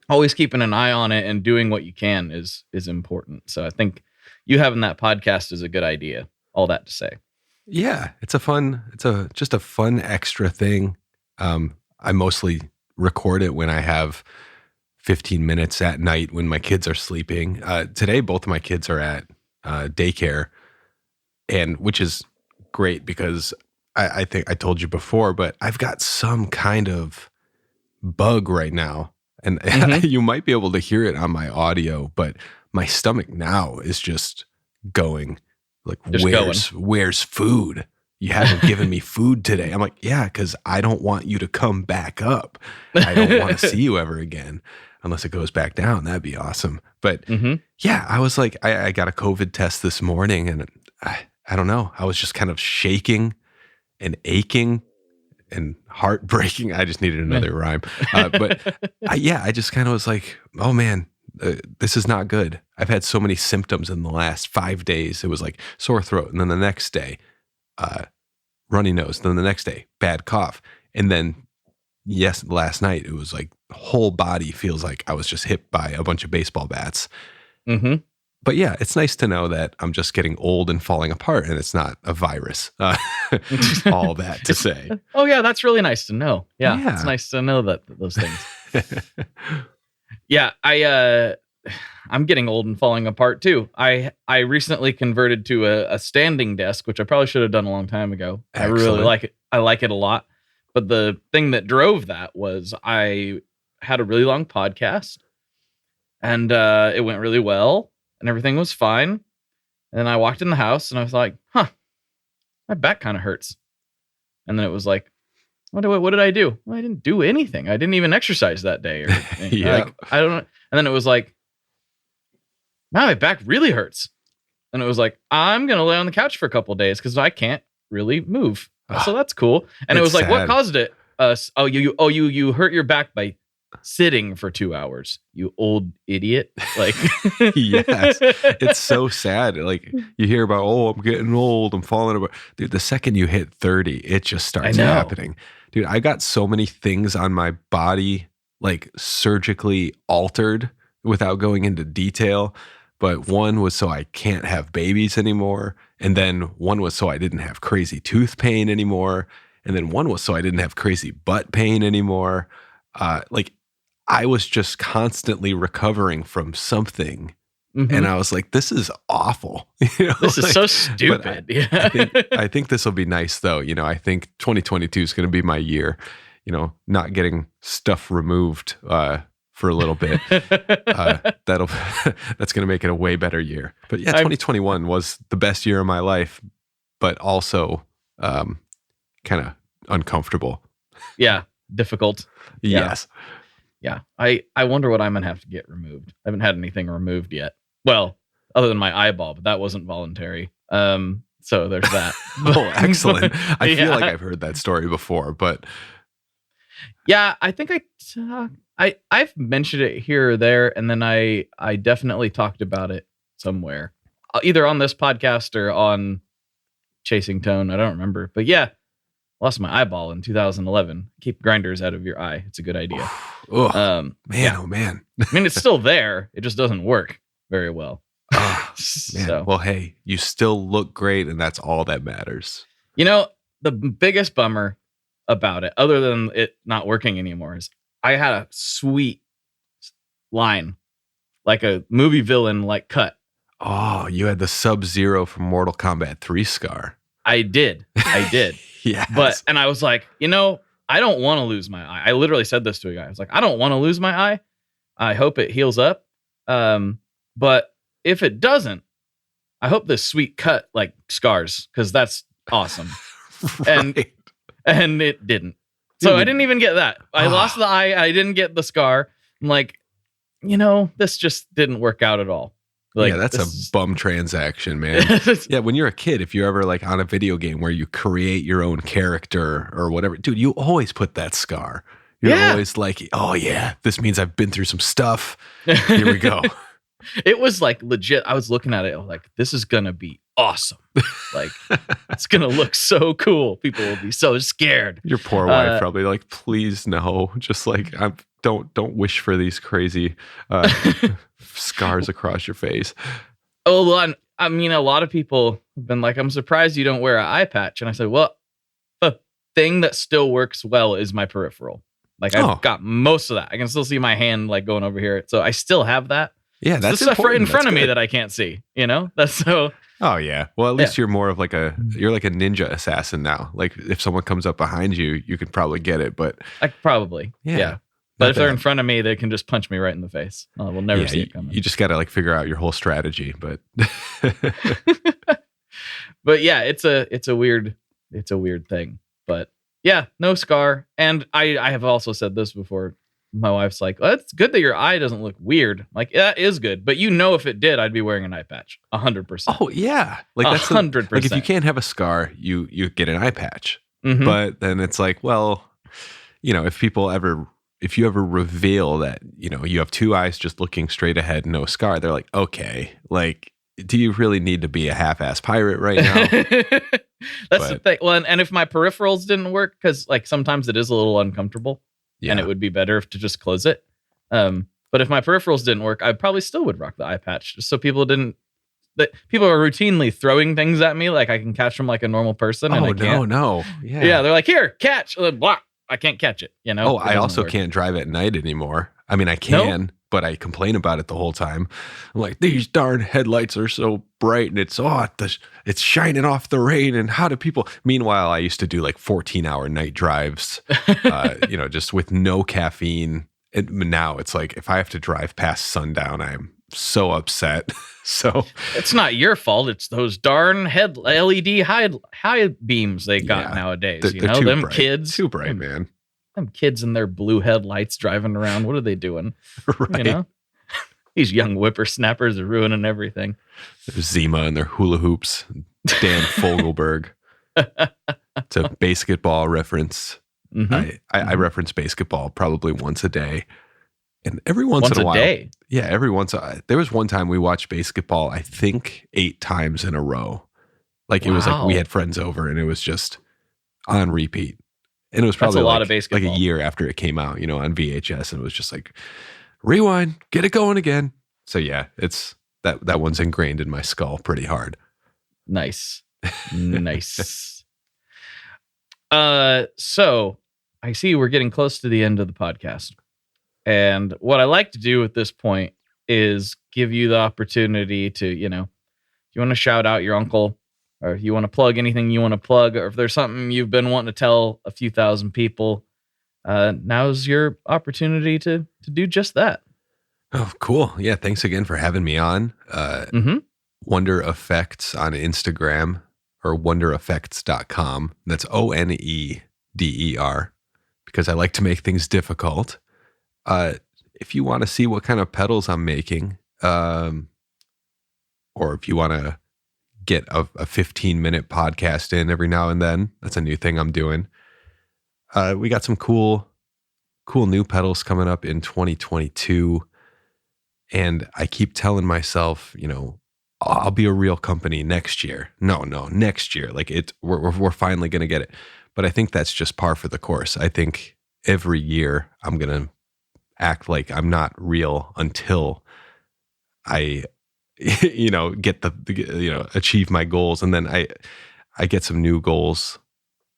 always keeping an eye on it and doing what you can is important. So I think you having that podcast is a good idea. All that to say. Yeah, it's just a fun extra thing. I mostly record it when I have 15 minutes at night when my kids are sleeping. Today, both of my kids are at daycare, and which is great because I think I told you before, but I've got some kind of bug right now, and you might be able to hear it on my audio, but my stomach now is just going like, where's food? You haven't given me food today. I'm like, yeah, because I don't want you to come back up. I don't want to see you ever again unless it goes back down. That'd be awesome. But yeah, I was like, I got a COVID test this morning, and I don't know. I was just kind of shaking and aching and heartbreaking. I just needed another rhyme. But I just kind of was like, oh man, this is not good. I've had so many symptoms in the last 5 days. It was like sore throat. And then the next day, runny nose. Then the next day, bad cough. And then, last night, it was like whole body feels like I was just hit by a bunch of baseball bats. But yeah, it's nice to know that I'm just getting old and falling apart and it's not a virus. All that to say. Oh yeah, that's really nice to know. Yeah. It's nice to know that those things. Yeah, I'm getting old and falling apart too. I recently converted to a standing desk, which I probably should have done a long time ago. Excellent. I really like it. I like it a lot. But the thing that drove that was I had a really long podcast, and it went really well, and everything was fine. And then I walked in the house, and I was like, "Huh, my back kind of hurts." And then it was like, what did I do? Well, I didn't do anything. I didn't even exercise that day. Or like, I don't know. And then it was like, now my back really hurts. And it was like, I'm going to lay on the couch for a couple of days because I can't really move. So that's cool. And it was like, sad. What caused it? You hurt your back by sitting for 2 hours, you old idiot. Like, yes, it's so sad. Like you hear about, I'm getting old, I'm falling apart. Dude, the second you hit 30, it just starts happening. Dude, I got so many things on my body, like surgically altered without going into detail. But one was so I can't have babies anymore. And then one was so I didn't have crazy tooth pain anymore. And then one was so I didn't have crazy butt pain anymore. Like I was just constantly recovering from something. And I was like, this is awful. This is so stupid. I think this will be nice though. I think 2022 is going to be my year, not getting stuff removed for a little bit. That's going to make it a way better year. But yeah, 2021 was the best year of my life, but also kind of uncomfortable. Yeah. Difficult. Yes. Yeah. I wonder what I'm going to have to get removed. I haven't had anything removed yet. Well, other than my eyeball, but that wasn't voluntary. So there's that. Oh, excellent. I feel like I've heard that story before, but yeah, I think I've mentioned it here or there, and then I definitely talked about it somewhere, either on this podcast or on Chasing Tone. I don't remember, but yeah, lost my eyeball in 2011. Keep grinders out of your eye. It's a good idea. Oh man. I mean, it's still there. It just doesn't work very well. Man. So, well, hey, you still look great, and that's all that matters. The biggest bummer about it, other than it not working anymore, is I had a sweet line, like a movie villain, like cut. Oh, you had the Sub-Zero from Mortal Kombat 3 scar. I did. Yes. And I was like, I don't want to lose my eye. I literally said this to a guy. I was like, I don't want to lose my eye. I hope it heals up. But if it doesn't, I hope this sweet cut like scars, because that's awesome. Right. And it didn't. So I didn't even get that. I lost the eye. I didn't get the scar. I'm like, this just didn't work out at all. Like, yeah, that's a bum transaction, man. Yeah, when you're a kid, if you're ever like on a video game where you create your own character or whatever, dude, you always put that scar. You're always like, oh yeah, this means I've been through some stuff. Here we go. It was like legit. I was looking at it. I was like, this is going to be awesome. Like, it's going to look so cool. People will be so scared. Your poor wife probably like, please no. Just like, don't wish for these crazy scars across your face. Oh, I mean, a lot of people have been like, I'm surprised you don't wear an eye patch. And I said, well, the thing that still works well is my peripheral. Like I've got most of that. I can still see my hand like going over here. So I still have that. Yeah, that's the stuff right in important. front That's of me good. that I can't see. That's so. Oh yeah. Well, at least you're more of like you're like a ninja assassin now. Like if someone comes up behind you, you could probably get it. But Probably. Yeah. But if they're in front of me, they can just punch me right in the face. We'll never see it coming. You just got to like figure out your whole strategy. But but yeah, it's a weird thing. But yeah, no scar. And I have also said this before. My wife's like, well, it's good that your eye doesn't look weird. I'm like, yeah, that is good. But if it did, I'd be wearing an eye patch. 100%. oh yeah, like that's 100%. Like if you can't have a scar, you get an eye patch. Mhm. But then it's like, well, if you ever reveal that you have two eyes just looking straight ahead, no scar, they're like, okay, like, do you really need to be a half-ass pirate right now? That's the thing. Well, and if my peripherals didn't work, because like sometimes it is a little uncomfortable. Yeah. And it would be better to just close it. But if my peripherals didn't work, I probably still would rock the eye patch, just so people are routinely throwing things at me, like I can catch them like a normal person. And I can't. No. Yeah. They're like, here, catch. Blah. I can't catch it. I also can't drive at night anymore. I mean, I can, but I complain about it the whole time. I'm like, these darn headlights are so bright, and it's shining off the rain. And how do people? Meanwhile, I used to do like 14-hour night drives, just with no caffeine. And now it's like if I have to drive past sundown, I'm so upset. So it's not your fault. It's those darn LED high beams they got nowadays. They're too them bright. Kids, too bright, man. Them kids and their blue headlights driving around. What are they doing? Right. These young whippersnappers are ruining everything. There's Zima and their hula hoops. Dan Fogelberg. It's a basketball reference. Mm-hmm. I reference basketball probably once a day. And every once in a while. Day? Yeah, there was one time we watched basketball, I think 8 times in a row. Like it was like we had friends over and it was just on repeat. And it was probably a lot of basketball. Like a year after it came out, on VHS, and it was just like, rewind, get it going again. So yeah, it's that one's ingrained in my skull pretty hard. Nice. So I see we're getting close to the end of the podcast. And what I like to do at this point is give you the opportunity to, if you want to shout out your uncle, or if you want to plug anything you want to plug, or if there's something you've been wanting to tell a few thousand people, now's your opportunity to do just that. Oh, cool. Yeah, thanks again for having me on. Wonder Effects on Instagram, or wondereffects.com. That's Oneder, because I like to make things difficult. If you want to see what kind of pedals I'm making, or if you want to get a 15-minute podcast in every now and then, that's a new thing I'm doing. We got some cool new pedals coming up in 2022. And I keep telling myself, I'll be a real company next year. No, next year. Like we're finally going to get it. But I think that's just par for the course. I think every year I'm going to act like I'm not real until I, get achieve my goals. And then I get some new goals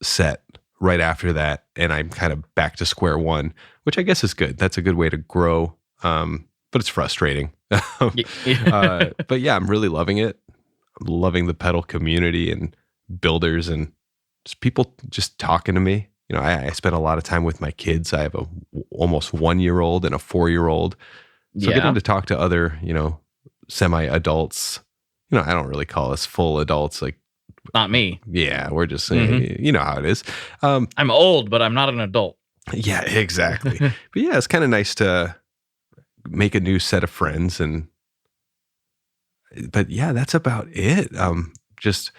set right after that. And I'm kind of back to square one, which I guess is good. That's a good way to grow. But it's frustrating. But yeah, I'm really loving it. I'm loving the pedal community and builders and just people just talking to me. I spend a lot of time with my kids. I have a almost 1-year-old and a 4-year-old. So getting to talk to other, semi-adults, I don't really call us full adults. Like, not me. Yeah, we're just saying, you know how it is. I'm old, but I'm not an adult. Yeah, exactly. But yeah, it's kind of nice to make a new set of friends. But yeah, that's about it. Just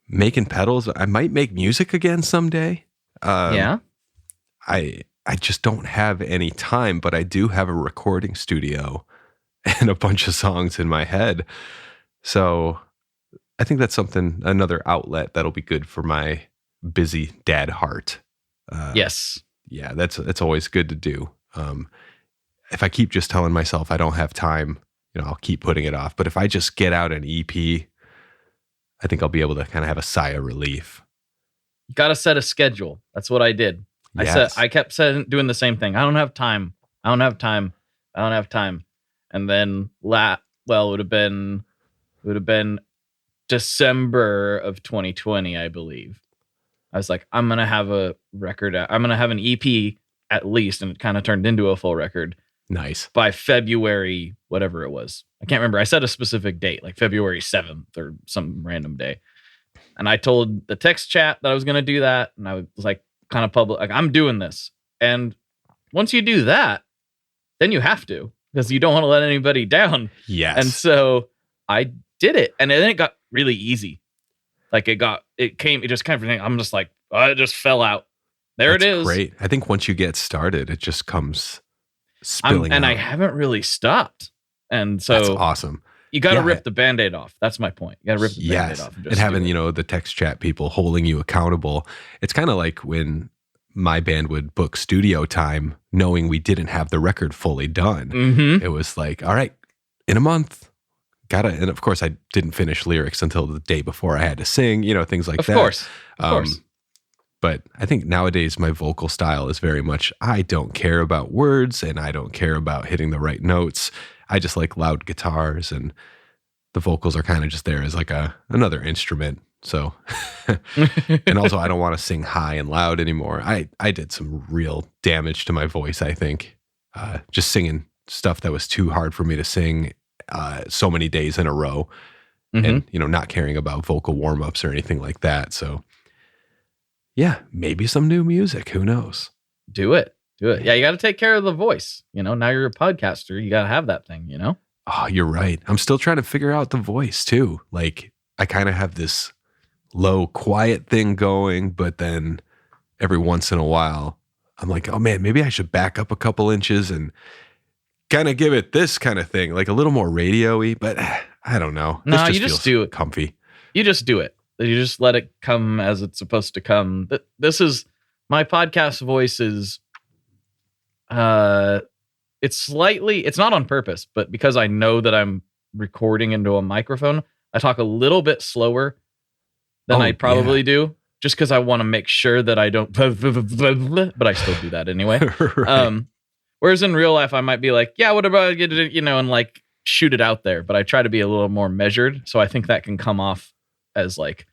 making pedals. I might make music again someday. I just don't have any time, but I do have a recording studio and a bunch of songs in my head. So I think that's another outlet that'll be good for my busy dad heart. Yes. Yeah, that's always good to do. If I keep just telling myself I don't have time, I'll keep putting it off. But if I just get out an EP, I think I'll be able to kind of have a sigh of relief. You got to set a schedule. That's what I did. Yes. I kept doing the same thing. I don't have time. And And then it would have been December of 2020, I believe. I was like, I'm going to have a record. I'm going to have an EP at least. And it kind of turned into a full record. Nice. By February, whatever it was. I can't remember. I set a specific date, like February 7th or some random day. And I told the text chat that I was going to do that. And I was like, kind of public, like, I'm doing this. And once you do that, then you have to, because you don't want to let anybody down. Yes. And so I did it. And then it got really easy. Like it just kind of, I'm just like, oh, it just fell out. That's it is. Great. I think once you get started, it just comes spilling out. I haven't really stopped. And so that's awesome. You got to rip the Band-Aid off. That's my point. You got to rip the Band-Aid off. And having, the text chat people holding you accountable. It's kind of like when my band would book studio time, knowing we didn't have the record fully done. Mm-hmm. It was like, all right, in a month, and of course I didn't finish lyrics until the day before I had to sing, things like that. Of course. But I think nowadays my vocal style is very much, I don't care about words and I don't care about hitting the right notes. I just like loud guitars, and the vocals are kind of just there as like another instrument. So, and also I don't want to sing high and loud anymore. I did some real damage to my voice, I think, just singing stuff that was too hard for me to sing so many days in a row, and, not caring about vocal warm-ups or anything like that. So yeah, maybe some new music. Who knows? Do it. Yeah, you got to take care of the voice. Now you're a podcaster. You got to have that thing, Oh, you're right. I'm still trying to figure out the voice too. Like I kind of have this low, quiet thing going, but then every once in a while, I'm like, oh man, maybe I should back up a couple inches and kind of give it this kind of thing, like a little more radio-y, but I don't know. No, you just do it. Comfy. You just do it. You just let it come as it's supposed to come. This is my podcast voice is, it's not on purpose, but because I know that I'm recording into a microphone, I talk a little bit slower than I probably do, just because I want to make sure that I don't, but I still do that anyway. Right. Whereas in real life, I might be like, yeah, what about, and like shoot it out there. But I try to be a little more measured. So I think that can come off as like,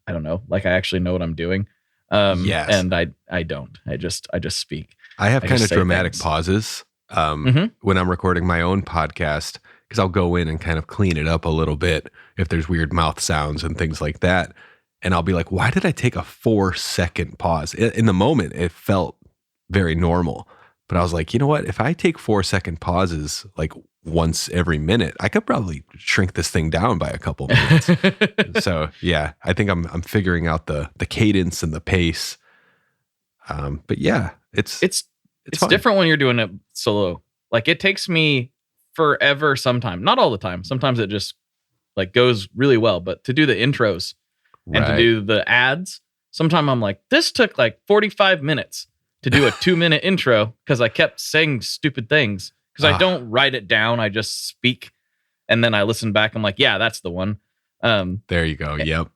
I don't know, like I actually know what I'm doing. Yes. And I don't, I just speak. I have kind of dramatic pauses when I'm recording my own podcast, because I'll go in and kind of clean it up a little bit if there's weird mouth sounds and things like that. And I'll be like, why did I take a 4-second pause? In the moment, it felt very normal. But I was like, you know what? If I take 4-second pauses like once every minute, I could probably shrink this thing down by a couple minutes. So yeah, I think I'm figuring out the cadence and the pace. But yeah, it's different when you're doing it solo. Like it takes me forever sometimes, not all the time. Sometimes it just like goes really well, but to do the intros and to do the ads, sometimes I'm like, this took like 45 minutes to do a 2-minute intro because I kept saying stupid things because I don't write it down. I just speak and then I listen back. I'm like, yeah, that's the one. There you go. Yep.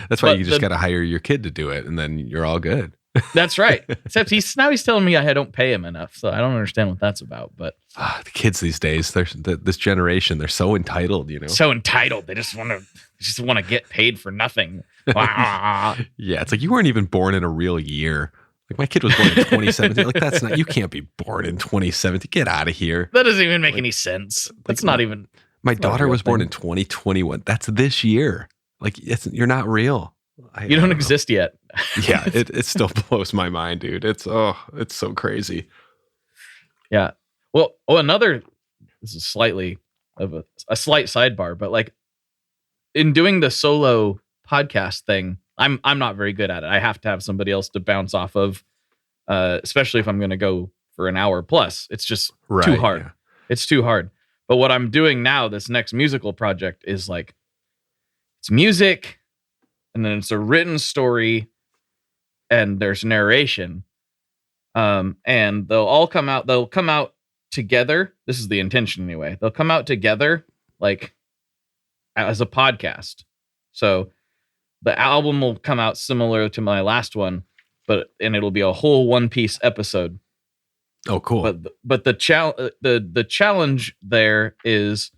That's why you just got to hire your kid to do it and then you're all good. That's right. Except he's telling me I don't pay him enough. So I don't understand what that's about. But the kids these days, this generation, they're so entitled, So entitled. They just want to get paid for nothing. Yeah. It's like you weren't even born in a real year. Like my kid was born in 2017. Like you can't be born in 2017. Get out of here. That doesn't even make any sense. That's not even. My daughter was born in 2021. That's this year. Like you're not real. You don't exist yet. Yeah, it still blows my mind, dude. It's so crazy. Yeah. Well, this is slightly of a slight sidebar, but like in doing the solo podcast thing, I'm not very good at it. I have to have somebody else to bounce off of, especially if I'm going to go for an hour plus. It's just too hard. Yeah. It's too hard. But what I'm doing now, this next musical project, is like it's music, and then it's a written story, and there's narration. And they'll all come out. They'll come out together. This is the intention anyway. They'll come out together, like as a podcast. So the album will come out similar to my last one, and it'll be a whole one-piece episode. Oh, cool. But the challenge there is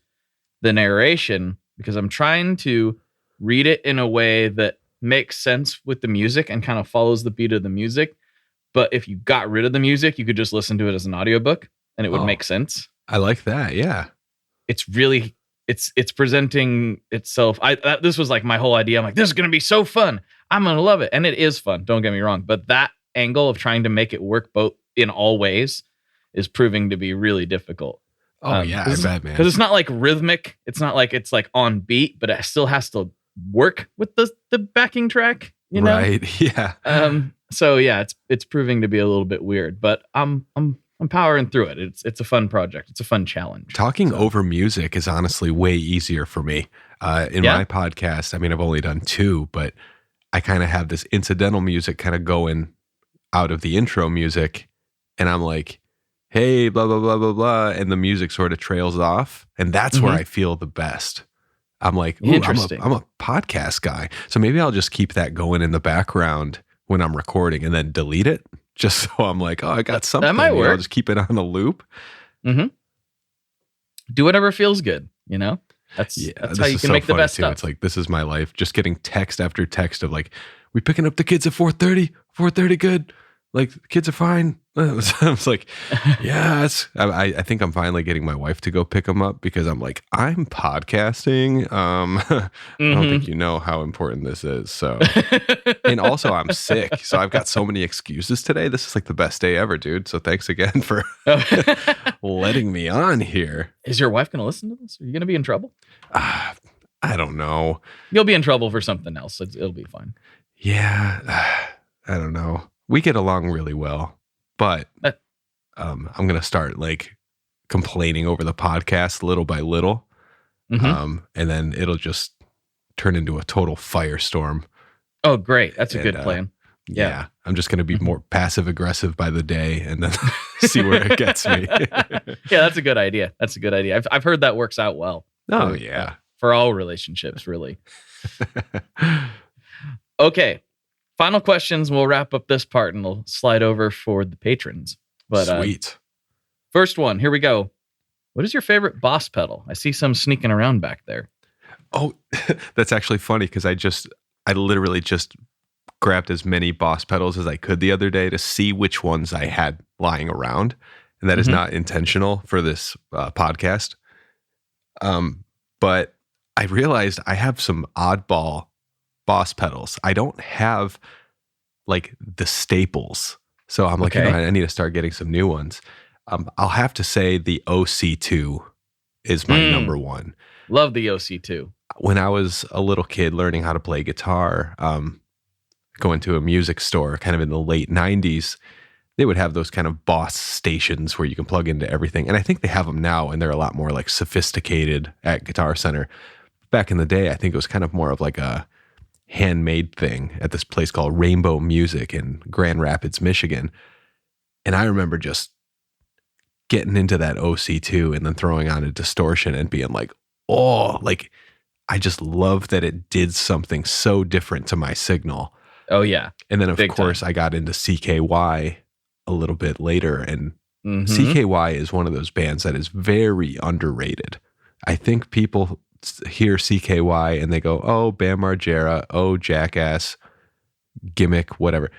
the narration, because I'm trying to read it in a way that makes sense with the music and kind of follows the beat of the music. But if you got rid of the music, you could just listen to it as an audiobook and it would make sense. I like that. Yeah. It's really, it's presenting itself. This was like my whole idea. I'm like, this is going to be so fun. I'm going to love it. And it is fun. Don't get me wrong. But that angle of trying to make it work both in all ways is proving to be really difficult. Oh yeah, I bet, man. Because it's not like rhythmic. It's not like it's like on beat, but it still has to work with the backing track, you know? Right. Yeah. So yeah, it's proving to be a little bit weird, but I'm powering through it. It's a fun project. It's a fun challenge. Talking over music is honestly way easier for me. In my podcast, I mean, I've only done 2, but I kind of have this incidental music kind of going out of the intro music, and I'm like, hey, blah, blah, blah, blah, blah, and the music sort of trails off, and that's where I feel the best. I'm like, ooh, I'm a podcast guy, so maybe I'll just keep that going in the background when I'm recording and then delete it, just so I'm like, oh, I got something. That might work. I'll just keep it on a loop. Mm-hmm. Do whatever feels good, you know? That's how you can make the best stuff. It's like, this is my life. Just getting text after text of like, we picking up the kids at 4:30? 4:30 good? Like, the kids are fine. I was like, yes. I think I'm finally getting my wife to go pick them up because I'm like, I'm podcasting. I don't think you know how important this is. So, and also I'm sick. So I've got so many excuses today. This is like the best day ever, dude. So thanks again for letting me on here. Is your wife going to listen to this? Are you going to be in trouble? I don't know. You'll be in trouble for something else. It'll be fine. Yeah. I don't know. We get along really well, but I'm going to start like complaining over the podcast little by little. And then it'll just turn into a total firestorm. Oh, great. That's a good plan. Yeah. I'm just going to be more passive aggressive by the day and then see where it gets me. Yeah, that's a good idea. I've heard that works out well. Oh, yeah. For all relationships, really. Okay. Final questions. We'll wrap up this part and we'll slide over for the patrons. But sweet. First one. Here we go. What is your favorite Boss pedal? I see some sneaking around back there. Oh, that's actually funny because I literally just grabbed as many Boss pedals as I could the other day to see which ones I had lying around. And that is not intentional for this podcast. But I realized I have some oddball Boss pedals. I don't have like the staples. So I'm like, I need to start getting some new ones. I'll have to say the OC2 is my number one. Love the OC2. When I was a little kid learning how to play guitar, going to a music store kind of in the late 90s, they would have those kind of Boss stations where you can plug into everything. And I think they have them now and they're a lot more like sophisticated at Guitar Center. Back in the day, I think it was kind of more of like a handmade thing at this place called Rainbow Music in Grand Rapids, Michigan. And I remember just getting into that OC2 and then throwing on a distortion and being like, oh, like I just love that it did something so different to my signal. Oh yeah. And then of course I got into CKY a little bit later, and CKY is one of those bands that is very underrated. I think people hear CKY and they go, oh, Bam Margera, oh, Jackass, Gimmick, whatever.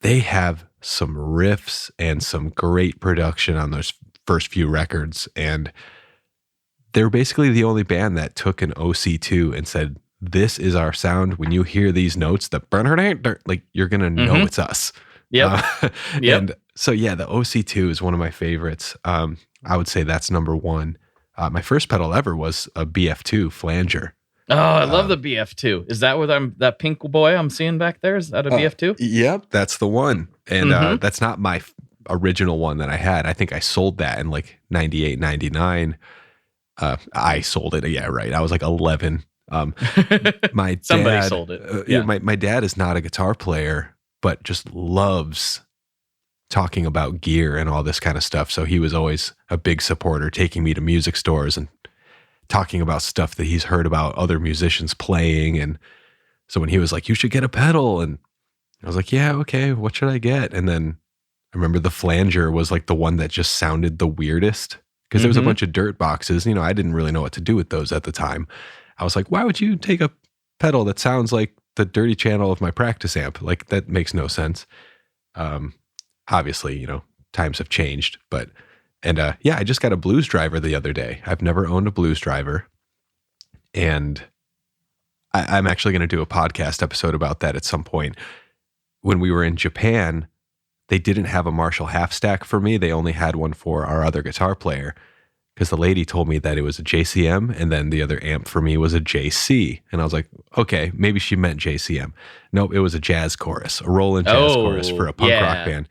They have some riffs and some great production on those first few records. And they're basically the only band that took an OC2 and said, this is our sound. When you hear these notes, like you're going to know it's us. Yep. And so, yeah, the OC2 is one of my favorites. I would say that's number one. My first pedal ever was a BF2 flanger. Oh, I love the BF2. Is that what that pink boy I'm seeing back there? Is that a BF2? Yep, that's the one. And that's not my original one that I had. I think I sold that in like 98, 99. I sold it. Yeah, right. I was like 11. My Somebody dad, sold it. My dad is not a guitar player, but just loves talking about gear and all this kind of stuff. So he was always a big supporter, taking me to music stores and talking about stuff that he's heard about other musicians playing. And so when he was like, you should get a pedal. And I was like, yeah, okay, what should I get? And then remember the flanger was like the one that just sounded the weirdest because there was a bunch of dirt boxes. I didn't really know what to do with those at the time. I was like, why would you take a pedal that sounds like the dirty channel of my practice amp? Like, that makes no sense. Obviously, times have changed, but, I just got a blues driver the other day. I've never owned a blues driver, and I'm actually going to do a podcast episode about that at some point. When we were in Japan, they didn't have a Marshall half stack for me. They only had one for our other guitar player, because the lady told me that it was a JCM and then the other amp for me was a JC. And I was like, okay, maybe she meant JCM. Nope, it was a jazz chorus, a Roland jazz chorus for a punk rock band.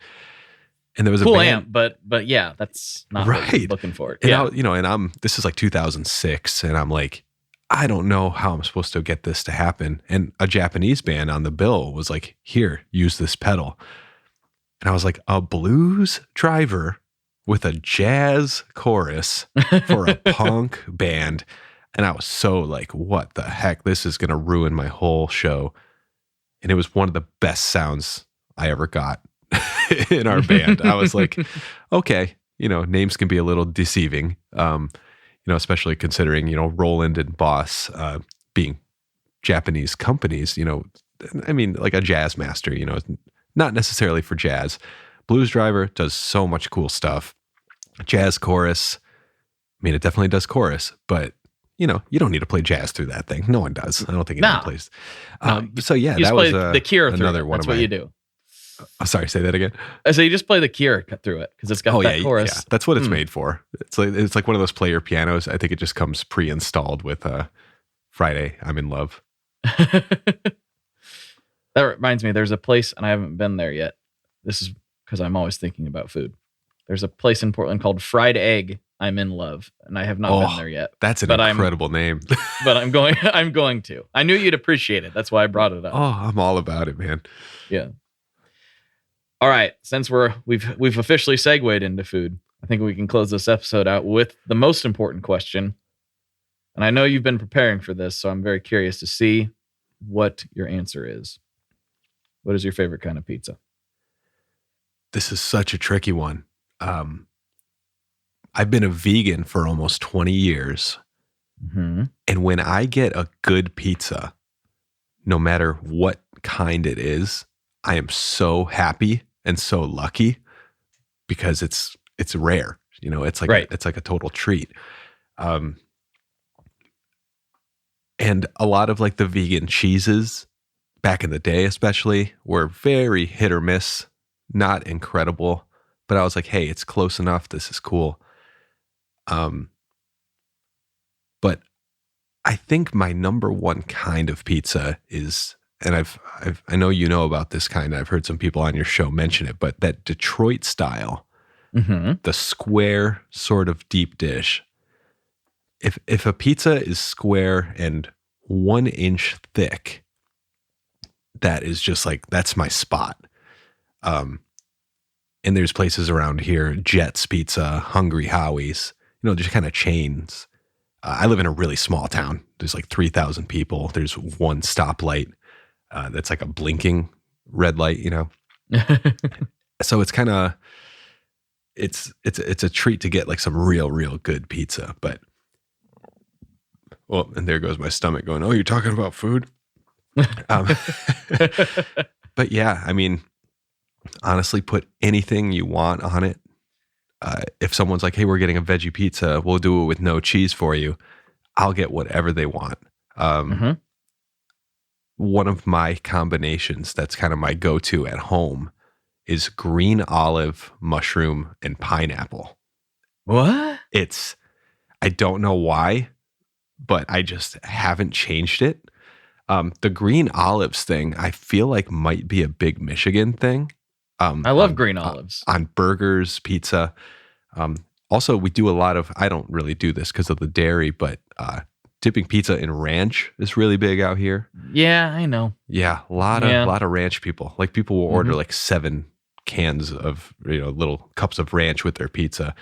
And there was cool a band, amp, but yeah, that's not what I'm looking for. And this is like 2006, and I'm like, I don't know how I'm supposed to get this to happen. And a Japanese band on the bill was like, here, use this pedal. And I was like, a blues driver with a jazz chorus for a punk band. And I was so like, what the heck? This is going to ruin my whole show. And it was one of the best sounds I ever got in our band. I was like, okay, names can be a little deceiving, especially considering, Roland and Boss being Japanese companies, like a jazz master, not necessarily for jazz. Blues driver does so much cool stuff. Jazz chorus, it definitely does chorus, but you don't need to play jazz through that thing. No one does. I don't think anyone plays. So yeah, you that was was the Cure another through it. one. That's of my, what you do. Sorry, say that again. So you just play the Cure through it because it's got that chorus. Yeah, that's what it's made for. It's like one of those player pianos. I think it just comes pre-installed with Friday, I'm in Love. That reminds me, there's a place, and I haven't been there yet. This is because I'm always thinking about food. There's a place in Portland called Fried Egg, I'm in Love, and I have not been there yet. That's an incredible name. But I'm going to. I knew you'd appreciate it. That's why I brought it up. Oh, I'm all about it, man. Yeah. All right. Since we've officially segued into food, I think we can close this episode out with the most important question. And I know you've been preparing for this, so I'm very curious to see what your answer is. What is your favorite kind of pizza? This is such a tricky one. I've been a vegan for almost 20 years. Mm-hmm. And when I get a good pizza, no matter what kind it is, I am so happy and so lucky because it's rare. It's like it's like a total treat. And a lot of like the vegan cheeses back in the day, especially, were very hit or miss, not incredible. But I was like, hey, it's close enough. This is cool. But I think my number one kind of pizza is, and I know you know about this kind. I've heard some people on your show mention it, but that Detroit style, the square sort of deep dish. If a pizza is square and 1 inch thick, that is just like, that's my spot. And there's places around here, Jet's Pizza, Hungry Howie's, just kind of chains. I live in a really small town. There's like 3,000 people. There's one stoplight that's like a blinking red light, So it's kind of, it's a treat to get like some real good pizza. But, well, and there goes my stomach going, oh, you're talking about food? But yeah, honestly, put anything you want on it. If someone's like, hey, we're getting a veggie pizza, we'll do it with no cheese for you, I'll get whatever they want. One of my combinations that's kind of my go-to at home is green olive, mushroom, and pineapple. What? I don't know why, but I just haven't changed it. The green olives thing, I feel like might be a big Michigan thing. I love green olives. On burgers, pizza. Also, we do a lot of, I don't really do this because of the dairy, but dipping pizza in ranch is really big out here. Yeah, I know. Yeah, a lot of ranch people. Like people will order like 7 cans of, little cups of ranch with their pizza.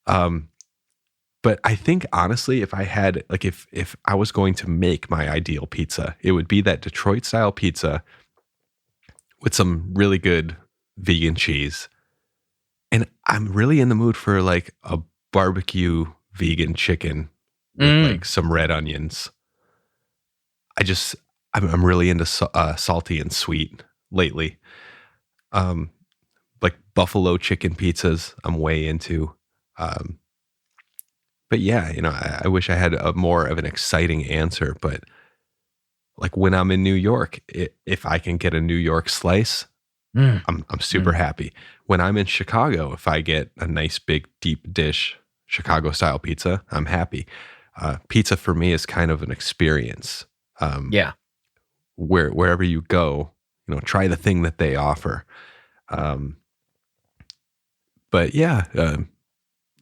But I think honestly, if I had, like, if I was going to make my ideal pizza, it would be that Detroit style pizza with some really good vegan cheese, And I'm really in the mood for like a barbecue vegan chicken with like some red onions. I'm really into salty and sweet lately. Like buffalo chicken pizzas, I'm way into. But yeah, I wish I had a more of an exciting answer. But like when I'm in New York, if I can get a New York slice, I'm super happy. When I'm in Chicago, if I get a nice big deep dish Chicago style pizza, I'm happy. Pizza for me is kind of an experience. Wherever you go, try the thing that they offer. But yeah,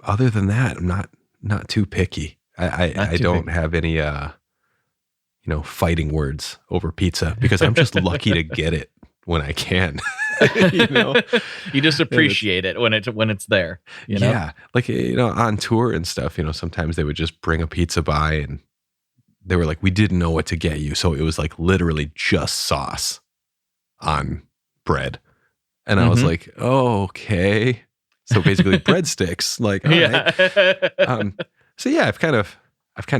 other than that, I'm not too picky. I don't have any fighting words over pizza because I'm just lucky to get it when I can. You just appreciate it when it's there. Yeah, like on tour and stuff. Sometimes they would just bring a pizza by and they were like, we didn't know what to get you, so it was like literally just sauce on bread, and I was like, oh, okay. So basically breadsticks. Like, all right. So yeah, I've kind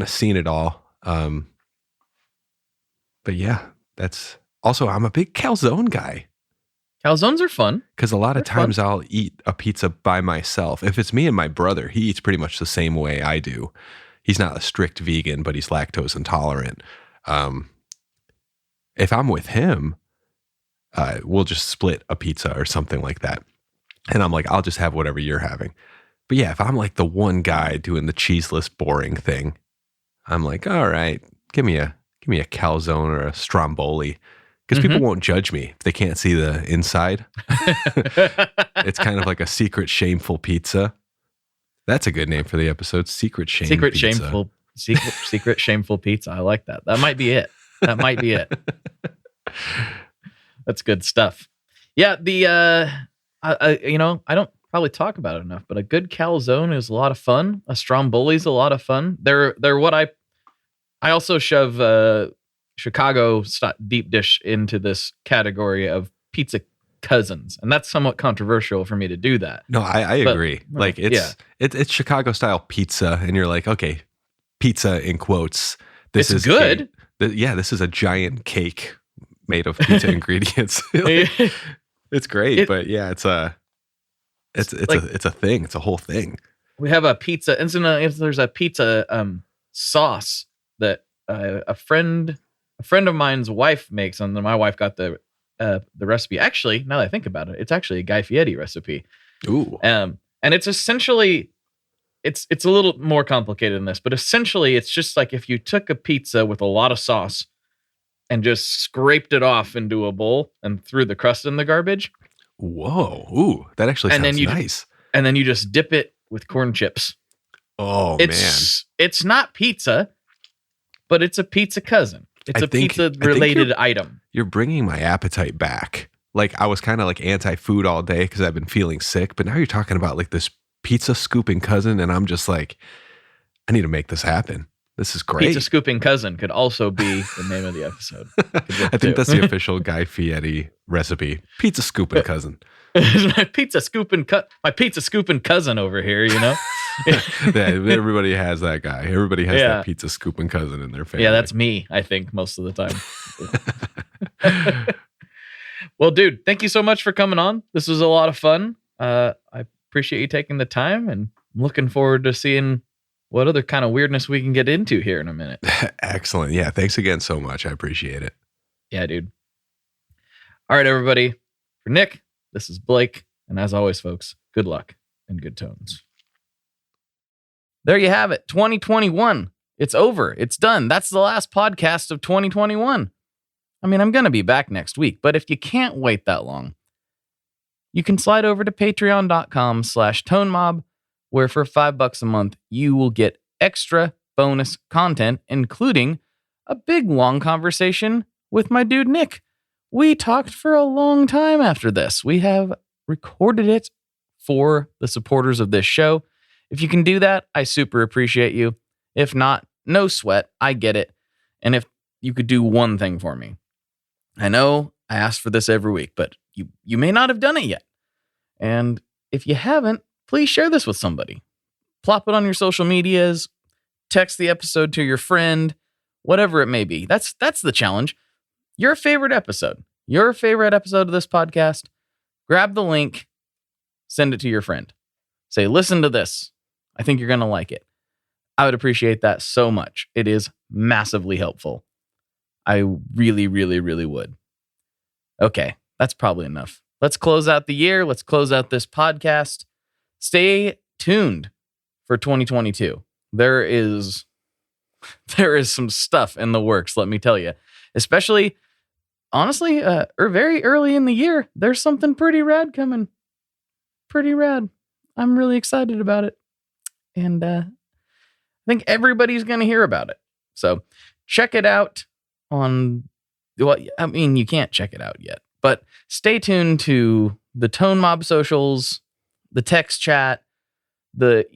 of seen it all. But yeah, that's also, I'm a big calzone guy. Calzones are fun. Because a lot of times I'll eat a pizza by myself. If it's me and my brother, he eats pretty much the same way I do. He's not a strict vegan, but he's lactose intolerant. If I'm with him, we'll just split a pizza or something like that. And I'm like, I'll just have whatever you're having. But yeah, if I'm like the one guy doing the cheeseless, boring thing, I'm like, all right, give me a calzone or a stromboli. Because people won't judge me if they can't see the inside. It's kind of like a secret shameful pizza. That's a good name for the episode. Secret shameful pizza. I like that. That might be it. That's good stuff. Yeah, I don't probably talk about it enough, but a good calzone is a lot of fun. A stromboli is a lot of fun. They're what I also shove Chicago deep dish into this category of pizza cousins, and that's somewhat controversial for me to do that. No, I agree. Like it's Chicago style pizza, and you're like, okay, pizza in quotes. This is good. This is a giant cake made of pizza ingredients. It's great, but yeah, it's a thing. It's a whole thing. We have a pizza. And so there's a pizza sauce that a friend of mine's wife makes, and then my wife got the recipe. Actually, now that I think about it, it's actually a Guy Fieri recipe. Ooh. And it's essentially it's a little more complicated than this, but essentially it's just like if you took a pizza with a lot of sauce and just scraped it off into a bowl and threw the crust in the garbage. Whoa. Ooh, that actually sounds nice. And then you just dip it with corn chips. Oh, man. It's not pizza, but it's a pizza cousin. It's a pizza-related item. You're bringing my appetite back. Like, I was kind of like anti-food all day because I've been feeling sick, but now you're talking about like this pizza scooping cousin, and I'm just like, I need to make this happen. This is great. Pizza scooping cousin could also be the name of the episode. I think that's the official Guy Fieri recipe. Pizza scooping cousin. my pizza scooping cousin over here, Yeah, everybody has that guy. Everybody has that pizza scooping cousin in their family. Yeah, that's me, I think, most of the time. Well, dude, thank you so much for coming on. This was a lot of fun. I appreciate you taking the time, and I'm looking forward to seeing what other kind of weirdness we can get into here in a minute. Excellent. Yeah, thanks again so much. I appreciate it. Yeah, dude. All right, everybody. For Nick, this is Blake. And as always, folks, good luck and good tones. There you have it. 2021. It's over. It's done. That's the last podcast of 2021. I mean, I'm going to be back next week, but if you can't wait that long, you can slide over to patreon.com/tonemob, where for $5 a month, you will get extra bonus content, including a big long conversation with my dude, Nick. We talked for a long time after this. We have recorded it for the supporters of this show. If you can do that, I super appreciate you. If not, no sweat. I get it. And if you could do one thing for me, I know I ask for this every week, but you may not have done it yet. And if you haven't, please share this with somebody. Plop it on your social medias, text the episode to your friend, whatever it may be. That's the challenge. Your favorite episode of this podcast, grab the link, send it to your friend. Say, listen to this. I think you're going to like it. I would appreciate that so much. It is massively helpful. I really, really, really would. Okay, that's probably enough. Let's close out the year. Let's close out this podcast. Stay tuned for 2022. There is some stuff in the works, let me tell you. Especially, honestly, or very early in the year, there's something pretty rad coming. Pretty rad. I'm really excited about it. And I think everybody's going to hear about it. So check it out on, well, I mean, you can't check it out yet, but stay tuned to the Tone Mob socials, the text chat, the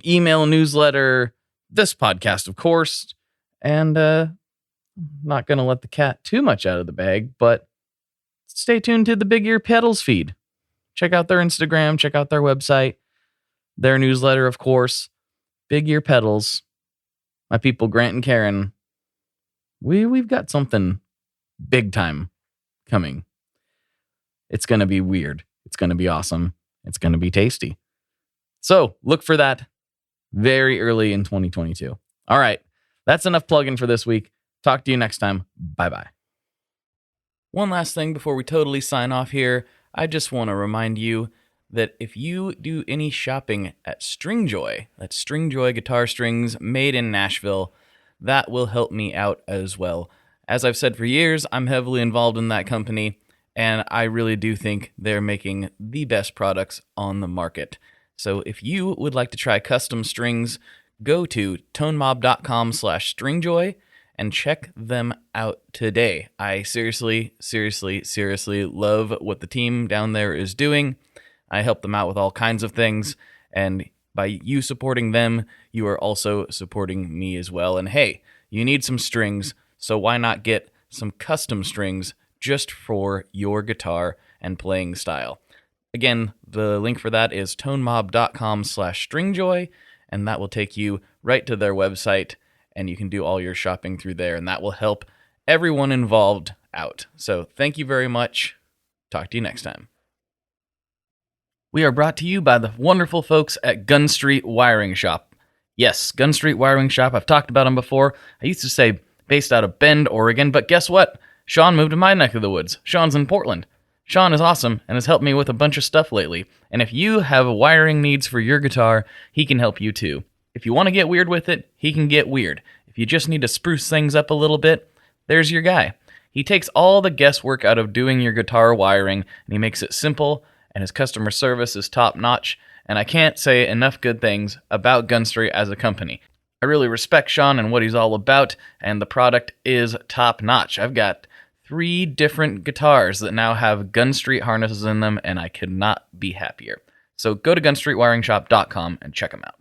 email newsletter, this podcast, of course. And I'm not going to let the cat too much out of the bag, but stay tuned to the Big Ear Pedals feed. Check out their Instagram, check out their website, their newsletter, of course. Big Ear Pedals. My people, Grant and Karen, we've got something big time coming. It's going to be weird. It's going to be awesome. It's going to be tasty. So look for that very early in 2022. All right. That's enough plugging for this week. Talk to you next time. Bye-bye. One last thing before we totally sign off here. I just want to remind you that if you do any shopping at Stringjoy, that's Stringjoy guitar strings made in Nashville, that will help me out as well. As I've said for years, I'm heavily involved in that company, and I really do think they're making the best products on the market. So if you would like to try custom strings, go to tonemob.com/stringjoy and check them out today. I seriously love what the team down there is doing. I help them out with all kinds of things, and by you supporting them, you are also supporting me as well. And hey, you need some strings, so why not get some custom strings just for your guitar and playing style? Again, the link for that is tonemob.com/stringjoy, and that will take you right to their website, and you can do all your shopping through there, and that will help everyone involved out. So thank you very much. Talk to you next time. We are brought to you by the wonderful folks at Gun Street Wiring Shop. Yes, Gun Street Wiring Shop. I've talked about them before. I used to say based out of Bend, Oregon, but guess what? Sean moved to my neck of the woods. Sean's in Portland. Sean is awesome and has helped me with a bunch of stuff lately. And if you have wiring needs for your guitar, he can help you too. If you want to get weird with it, he can get weird. If you just need to spruce things up a little bit, there's your guy. He takes all the guesswork out of doing your guitar wiring, and he makes it simple, and his customer service is top-notch, and I can't say enough good things about Gun Street as a company. I really respect Sean and what he's all about, and the product is top-notch. I've got 3 different guitars that now have Gun Street harnesses in them, and I could not be happier. So go to gunstreetwiringshop.com and check them out.